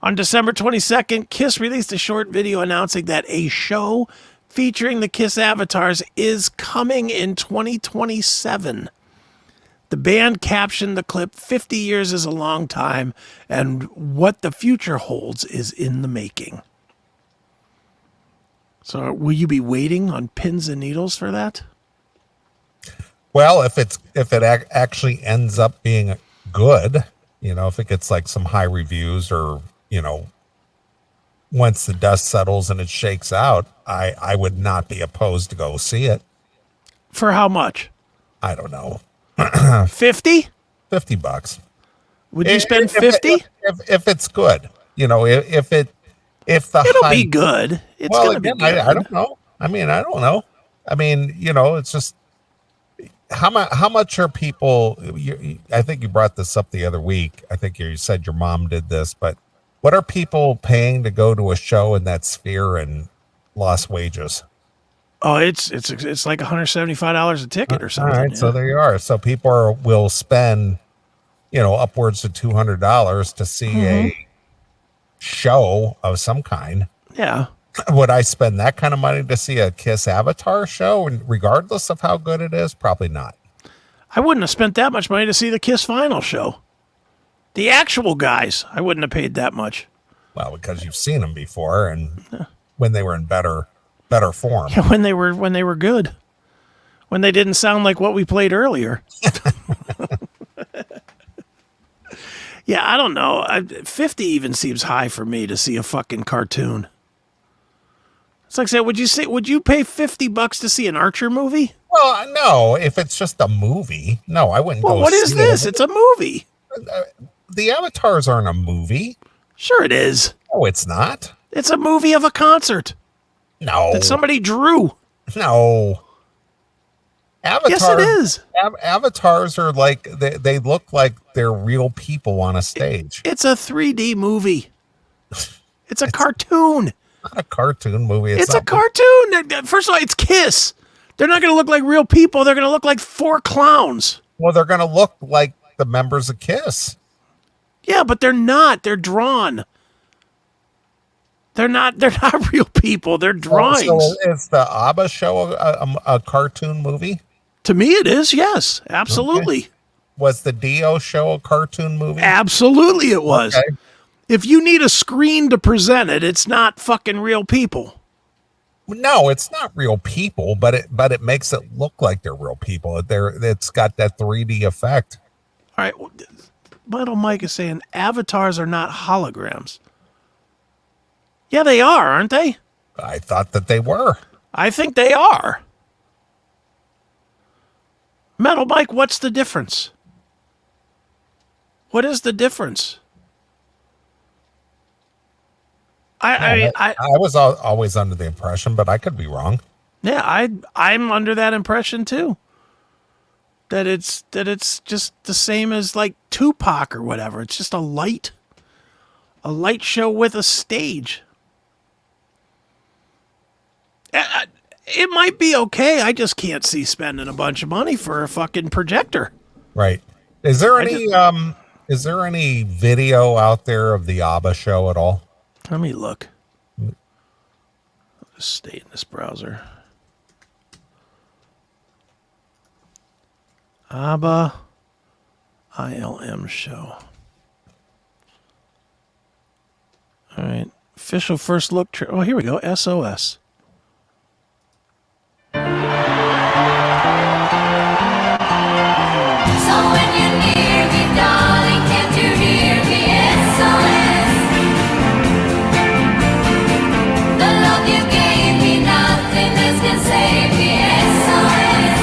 Speaker 4: On December 22nd, Kiss released a short video announcing that a show featuring the Kiss avatars is coming in 2027. The band captioned the clip, 50 years is a long time, and what the future holds is in the making. So will you be waiting on pins and needles for that?
Speaker 3: Well, if it actually ends up being good, if it gets like some high reviews or, once the dust settles and it shakes out, I would not be opposed to go see it.
Speaker 4: For how much?
Speaker 3: I don't know.
Speaker 4: 50?
Speaker 3: $50.
Speaker 4: Would you spend 50?
Speaker 3: If it's good, it'll
Speaker 4: be good. It's gonna be good.
Speaker 3: I don't know. I mean, I don't know. I mean, it's just how much are people? I think you brought this up the other week. I think you said your mom did this, but what are people paying to go to a show in that sphere and lost wages?
Speaker 4: Oh, it's like $175 a ticket or something.
Speaker 3: All right, so there you are. So people will spend, upwards of $200 to see show of some kind.
Speaker 4: Yeah.
Speaker 3: Would I spend that kind of money to see a Kiss Avatar show, and regardless of how good it is? Probably not.
Speaker 4: I wouldn't have spent that much money to see the Kiss final show. The actual guys, I wouldn't have paid that much.
Speaker 3: Well, because you've seen them before, and when they were in better form.
Speaker 4: Yeah, when they were good. When they didn't sound like what we played earlier. Yeah, I don't know. 50 even seems high for me to see a fucking cartoon. It's like saying, would you pay $50 to see an Archer movie?
Speaker 3: Well, no, if it's just a movie, no, I wouldn't go.
Speaker 4: Well, what is this? It's a movie.
Speaker 3: The Avatars aren't a movie.
Speaker 4: Sure it is.
Speaker 3: No, it's not.
Speaker 4: It's a movie of a concert.
Speaker 3: No.
Speaker 4: That somebody drew.
Speaker 3: No. Avatars,
Speaker 4: yes, it is.
Speaker 3: Avatars are like, they look like they're real people on a stage.
Speaker 4: It's a 3D movie. It's a cartoon.
Speaker 3: Not a cartoon movie.
Speaker 4: It's a cartoon. First of all, it's Kiss. They're not going to look like real people. They're going to look like 4 clowns.
Speaker 3: Well, they're going to look like the members of Kiss.
Speaker 4: Yeah, but they're not. They're drawn. They're not real people. They're drawings.
Speaker 3: So is the ABBA show a cartoon movie?
Speaker 4: To me, it is. Yes, absolutely.
Speaker 3: Okay. Was the Dio show a cartoon movie?
Speaker 4: Absolutely, it was.
Speaker 3: Okay.
Speaker 4: If you need a screen to present it, it's not fucking real people.
Speaker 3: No, it's not real people, but it makes it look like they're real people. It's got that 3D effect.
Speaker 4: All right. Little Mike is saying avatars are not holograms. Yeah, they are, aren't they?
Speaker 3: I thought that they were.
Speaker 4: I think they are. Metal Mike, what's the difference? What is the difference? I
Speaker 3: was always under the impression, but I could be wrong.
Speaker 4: Yeah, I'm under that impression too. That it's just the same as like Tupac or whatever. It's just a light show with a stage. It might be okay. I just can't see spending a bunch of money for a fucking projector.
Speaker 3: Right. Is there any video out there of the ABBA show at all?
Speaker 4: Let me look. I'll just stay in this browser. ABBA ILM show. All right. Official first look. Oh, here we go. SOS.
Speaker 11: So when you're near me, darling, can't you hear me? SOS. The love you gave me, nothing else can save me. SOS.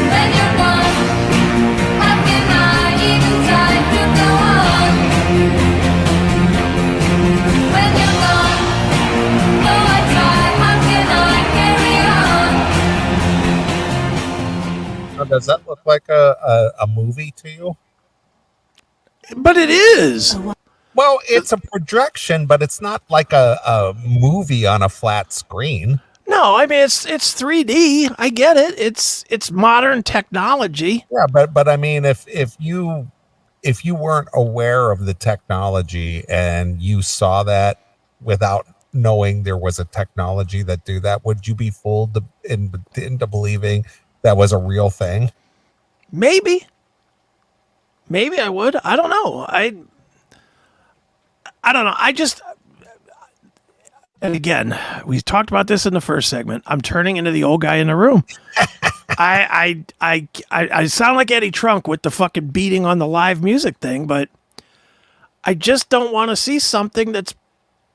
Speaker 11: When you're gone, how can I even try to go on? When you're gone, though I try, how can I carry on?
Speaker 3: Now, does that look like a movie to you?
Speaker 4: But it is.
Speaker 3: Well, it's a projection, but it's not like a movie on a flat screen.
Speaker 4: No, I mean it's 3D. I get it. It's modern technology.
Speaker 3: Yeah, but I mean, if you weren't aware of the technology and you saw that without knowing there was a technology that do that, would you be fooled into believing that was a real thing?
Speaker 4: Maybe I would. I don't know. I don't know. And again, we talked about this in the first segment. I'm turning into the old guy in the room. I sound like Eddie Trunk with the fucking beating on the live music thing, but I just don't want to see something that's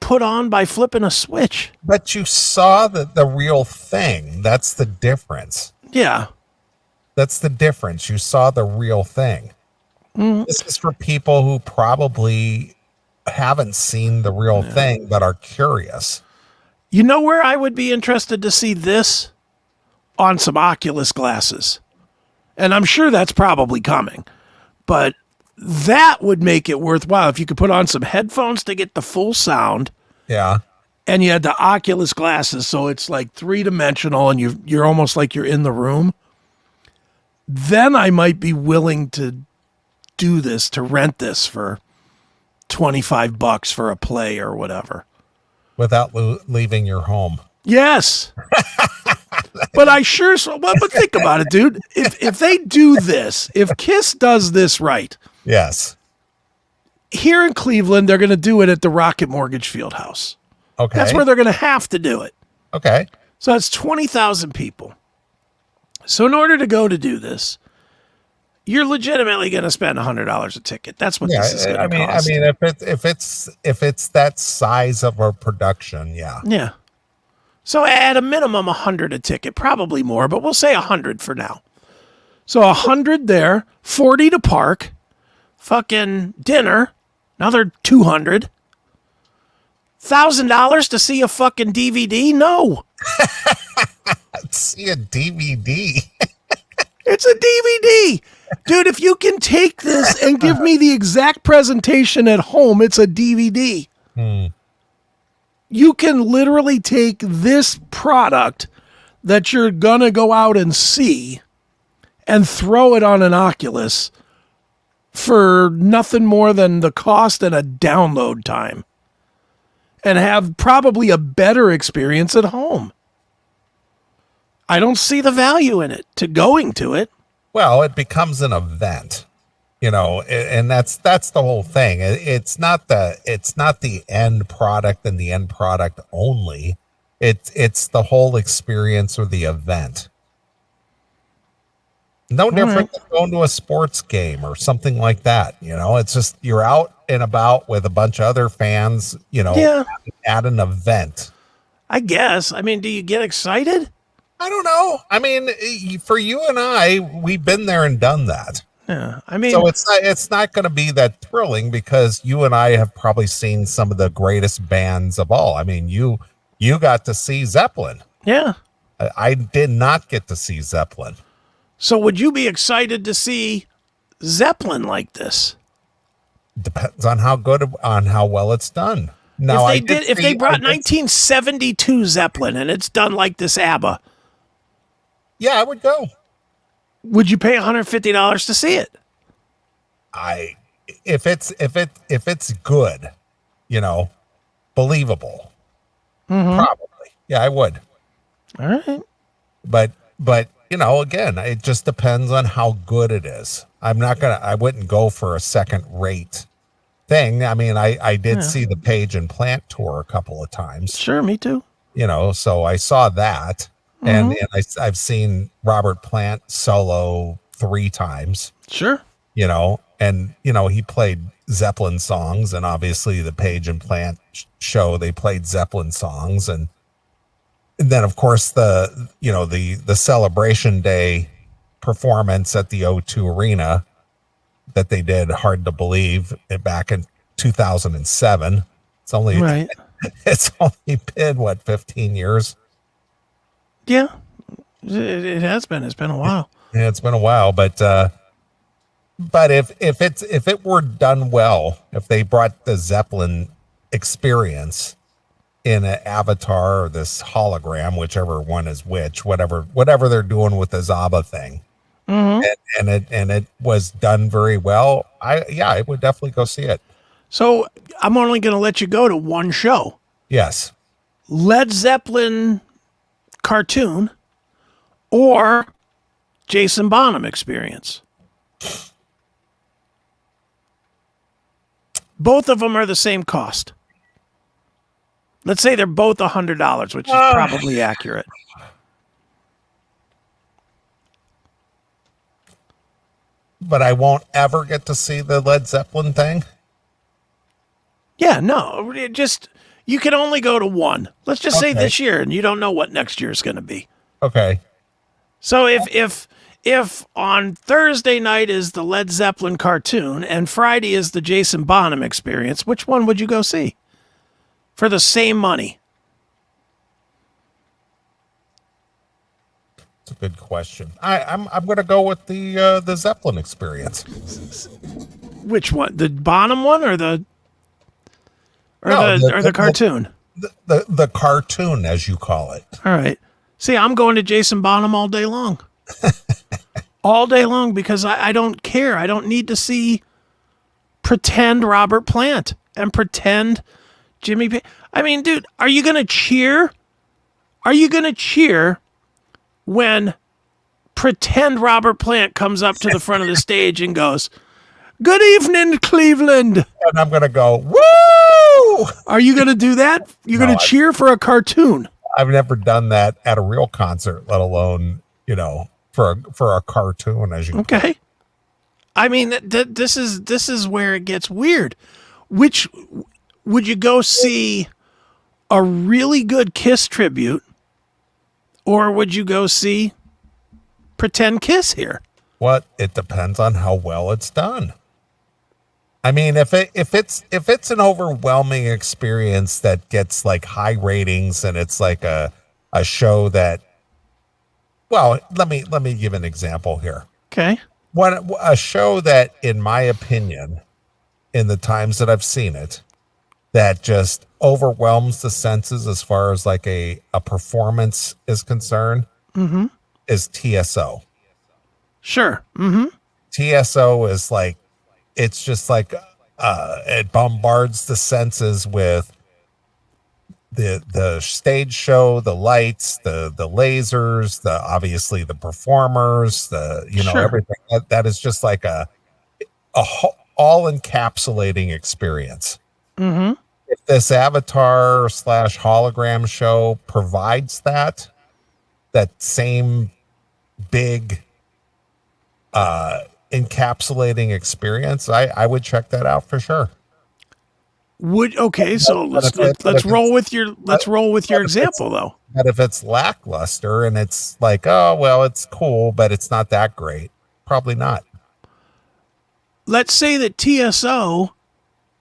Speaker 4: put on by flipping a switch.
Speaker 3: But you saw the real thing. That's the difference.
Speaker 4: Yeah.
Speaker 3: That's the difference. You saw the real thing. This is for people who probably haven't seen the real thing but are curious.
Speaker 4: You know where I would be interested to see this? On some Oculus glasses. And I'm sure that's probably coming. But that would make it worthwhile if you could put on some headphones to get the full sound.
Speaker 3: Yeah.
Speaker 4: And you had the Oculus glasses, so it's like 3-dimensional and you're almost like you're in the room. Then I might be willing to do this, to rent this for $25 for a play or whatever.
Speaker 3: Without leaving your home.
Speaker 4: Yes. But I sure, but think about it, dude. If they do this, if Kiss does this right.
Speaker 3: Yes.
Speaker 4: Here in Cleveland, they're going to do it at the Rocket Mortgage Fieldhouse.
Speaker 3: Okay.
Speaker 4: That's where they're going to have to do it.
Speaker 3: Okay.
Speaker 4: So that's 20,000 people. So in order to go to do this, you're legitimately going to spend $100 a ticket. That's what this is going to cost.
Speaker 3: I mean, if it's that size of a production, yeah.
Speaker 4: Yeah. So at a minimum, 100 a ticket, probably more, but we'll say 100 for now. So 100 there, 40 to park, fucking dinner, another 200. $1,000 to see a fucking DVD? No.
Speaker 3: See a DVD.
Speaker 4: It's a DVD. Dude, if you can take this and give me the exact presentation at home, it's a DVD. You can literally take this product that you're going to go out and see and throw it on an Oculus for nothing more than the cost and a download time and have probably a better experience at home. I don't see the value in it to going to it.
Speaker 3: Well, it becomes an event, and that's the whole thing. It's not the end product and the end product only. It's the whole experience or the event. No different than going to a sports game or something like that. It's just you're out and about with a bunch of other fans, at an event.
Speaker 4: I guess. I mean, do you get excited?
Speaker 3: I don't know. I mean, for you and I, we've been there and done that.
Speaker 4: Yeah. I mean,
Speaker 3: so it's not going to be that thrilling because you and I have probably seen some of the greatest bands of all. I mean, you got to see Zeppelin.
Speaker 4: Yeah.
Speaker 3: I did not get to see Zeppelin.
Speaker 4: So would you be excited to see Zeppelin like this?
Speaker 3: Depends on how well it's done. Now,
Speaker 4: if they brought 1972 Zeppelin and it's done like this ABBA.
Speaker 3: Yeah, I would go.
Speaker 4: Would you pay $150 to see it?
Speaker 3: If it's good, believable. Probably. Yeah, I would.
Speaker 4: All right.
Speaker 3: But again, it just depends on how good it is. I wouldn't go for a second rate thing. I mean, I did see the Page and Plant tour a couple of times.
Speaker 4: Sure, me too.
Speaker 3: So I saw that. And I've seen Robert Plant solo 3 times.
Speaker 4: Sure.
Speaker 3: And he played Zeppelin songs, and obviously the Page and Plant show, they played Zeppelin songs. And then of course the Celebration Day performance at the O2 Arena that they did, Hard to Believe, back in 2007. It's only been 15 years.
Speaker 4: Yeah, it has been. It's been a while.
Speaker 3: Yeah, it's been a while, but if it were done well, if they brought the Zeppelin experience in an avatar or this hologram, whichever one is which, whatever they're doing with the Zaba thing, and it was done very well, I would definitely go see it.
Speaker 4: So I'm only going to let you go to one show.
Speaker 3: Yes,
Speaker 4: Led Zeppelin cartoon or Jason Bonham experience. Both of them are the same cost. Let's say they're both $100, which is probably accurate.
Speaker 3: But I won't ever get to see the Led Zeppelin thing.
Speaker 4: Yeah, no, you can only go to one. Let's just say this year, and you don't know what next year is going to be.
Speaker 3: Okay.
Speaker 4: So if on Thursday night is the Led Zeppelin cartoon and Friday is the Jason Bonham experience, which one would you go see for the same money?
Speaker 3: It's a good question. I'm going to go with the Zeppelin experience.
Speaker 4: Which one? The Bonham one or the cartoon?
Speaker 3: The cartoon, as you call it.
Speaker 4: All right. See, I'm going to Jason Bonham all day long. All day long, because I don't care. I don't need to see pretend Robert Plant and pretend Jimmy I mean, dude, are you going to cheer? Are you going to cheer when pretend Robert Plant comes up to the front of the stage and goes, "Good evening, Cleveland"?
Speaker 3: And I'm going to go, woo!
Speaker 4: Are you going to do that? You're going to cheer for a cartoon?
Speaker 3: I've never done that at a real concert, let alone, for a cartoon, as you
Speaker 4: Okay. I mean, this is where it gets weird. Which would you go see a really good Kiss tribute, or would you go see pretend Kiss here?
Speaker 3: What? It depends on how well it's done. I mean, if it's an overwhelming experience that gets like high ratings and it's like a show that, well, let me give an example here.
Speaker 4: Okay.
Speaker 3: A show that, in my opinion, in the times that I've seen it, that just overwhelms the senses as far as like a performance is concerned, is TSO.
Speaker 4: Sure. Mm-hmm.
Speaker 3: TSO is like, it's just like it bombards the senses with the stage show, the lights, the lasers, obviously the performers,
Speaker 4: Sure.
Speaker 3: everything that is just like a all encapsulating experience.
Speaker 4: Mm-hmm.
Speaker 3: If this avatar / hologram show provides that same big encapsulating experience, I would check that out for sure.
Speaker 4: So let's roll with your example though.
Speaker 3: But if it's lackluster and it's like, oh well, it's cool, but it's not that great, probably not.
Speaker 4: Let's say that TSO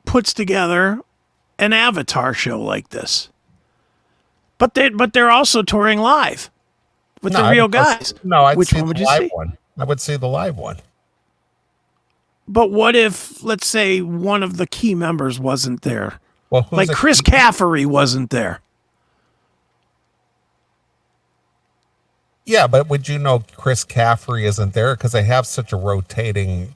Speaker 4: puts together an Avatar show like this, but they're also touring live with the real guys.
Speaker 3: Which
Speaker 4: one would you see?
Speaker 3: I would see the live one.
Speaker 4: But what if, let's say, one of the key members wasn't there?
Speaker 3: Well,
Speaker 4: like Chris Caffery wasn't there.
Speaker 3: Yeah, but would you know Chris Caffery isn't there because they have such a rotating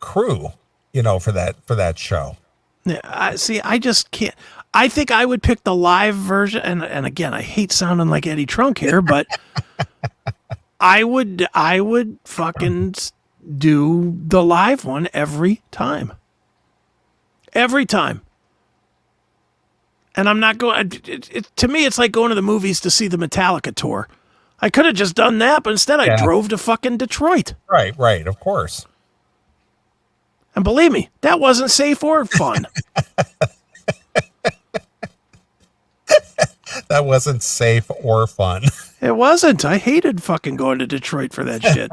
Speaker 3: crew, for that show.
Speaker 4: Yeah, I just can't. I think I would pick the live version, and again, I hate sounding like Eddie Trunk here, but I would fucking do the live one every time. Every time. And I'm not going. To me, it's like going to the movies to see the Metallica tour. I could have just done that, but instead I drove to fucking Detroit.
Speaker 3: Right, of course.
Speaker 4: And believe me, that wasn't safe or fun.
Speaker 3: That wasn't safe or fun.
Speaker 4: It wasn't. I hated fucking going to Detroit for that shit.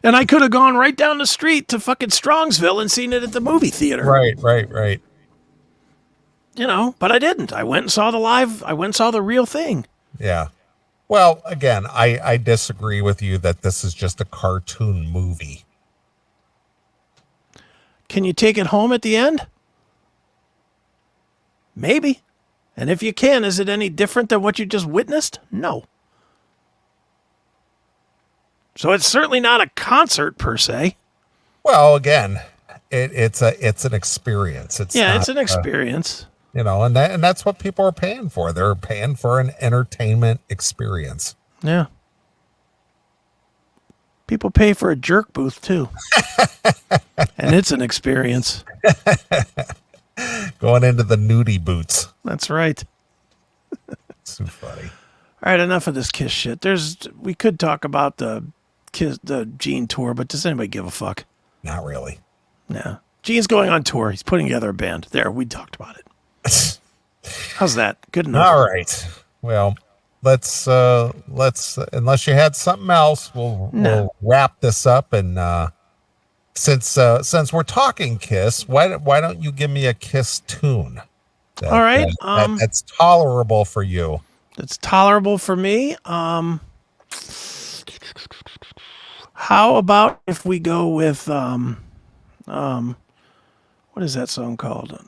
Speaker 4: And I could have gone right down the street to fucking Strongsville and seen it at the movie theater.
Speaker 3: Right.
Speaker 4: But I didn't. I went and saw the live. I went and saw the real thing.
Speaker 3: Yeah. Well, again, I disagree with you that this is just a cartoon movie.
Speaker 4: Can you take it home at the end? Maybe. And if you can, is it any different than what you just witnessed? No. So it's certainly not a concert per se.
Speaker 3: Well, again, it's an experience. It's
Speaker 4: an experience.
Speaker 3: And that's what people are paying for. They're paying for an entertainment experience.
Speaker 4: Yeah. People pay for a jerk booth too. And it's an experience.
Speaker 3: Going into the nudie boots.
Speaker 4: That's right.
Speaker 3: So funny.
Speaker 4: All right, enough of this Kiss shit. We could talk about the Gene tour, but does anybody give a fuck?
Speaker 3: Not really.
Speaker 4: No. Gene's going on tour. He's putting together a band. There, we talked about it. How's that? Good enough.
Speaker 3: All right. Well, let's unless you had something else, we'll wrap this up. And since we're talking Kiss, why don't you give me a Kiss tune?
Speaker 4: All right.
Speaker 3: That's tolerable for you.
Speaker 4: It's tolerable for me. How about if we go with what is that song called?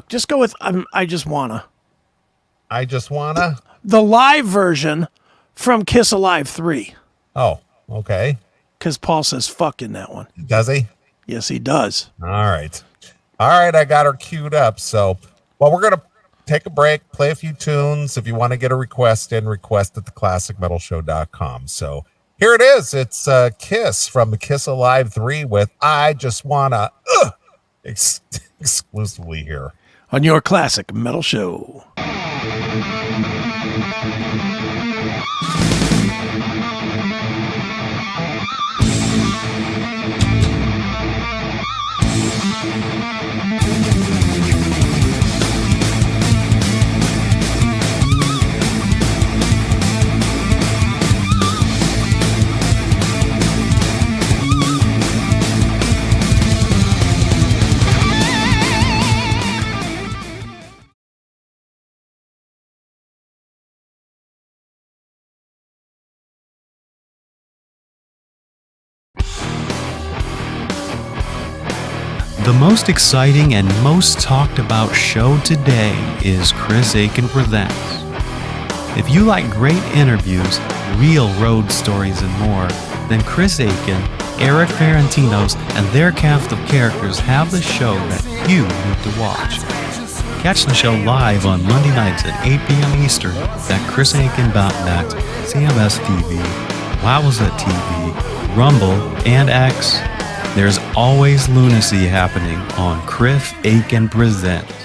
Speaker 4: Just go with I Just Wanna.
Speaker 3: I Just Wanna?
Speaker 4: The live version from Kiss Alive 3.
Speaker 3: Oh, okay.
Speaker 4: because Paul says fuck in that one.
Speaker 3: Does he?
Speaker 4: Yes, he does.
Speaker 3: All right. I got her queued up. So, well, we're going to take a break, play a few tunes. If you want to get a request in, request at theclassicmetalshow.com. So here it is. It's Kiss from the Kiss Alive 3 with I Just Wanna exclusively here
Speaker 4: on your Classic Metal Show.
Speaker 12: The most exciting and most talked about show today is Chris Aiken Presents. If you like great interviews, real road stories, and more, then Chris Aiken, Eric Ferentinos, and their cast of characters have the show that you need to watch. Catch the show live on Monday nights at 8 p.m. Eastern at chrisaiken.net, CMS TV, Wowza TV, Rumble, and X. There's always lunacy happening on Chris Aiken Presents.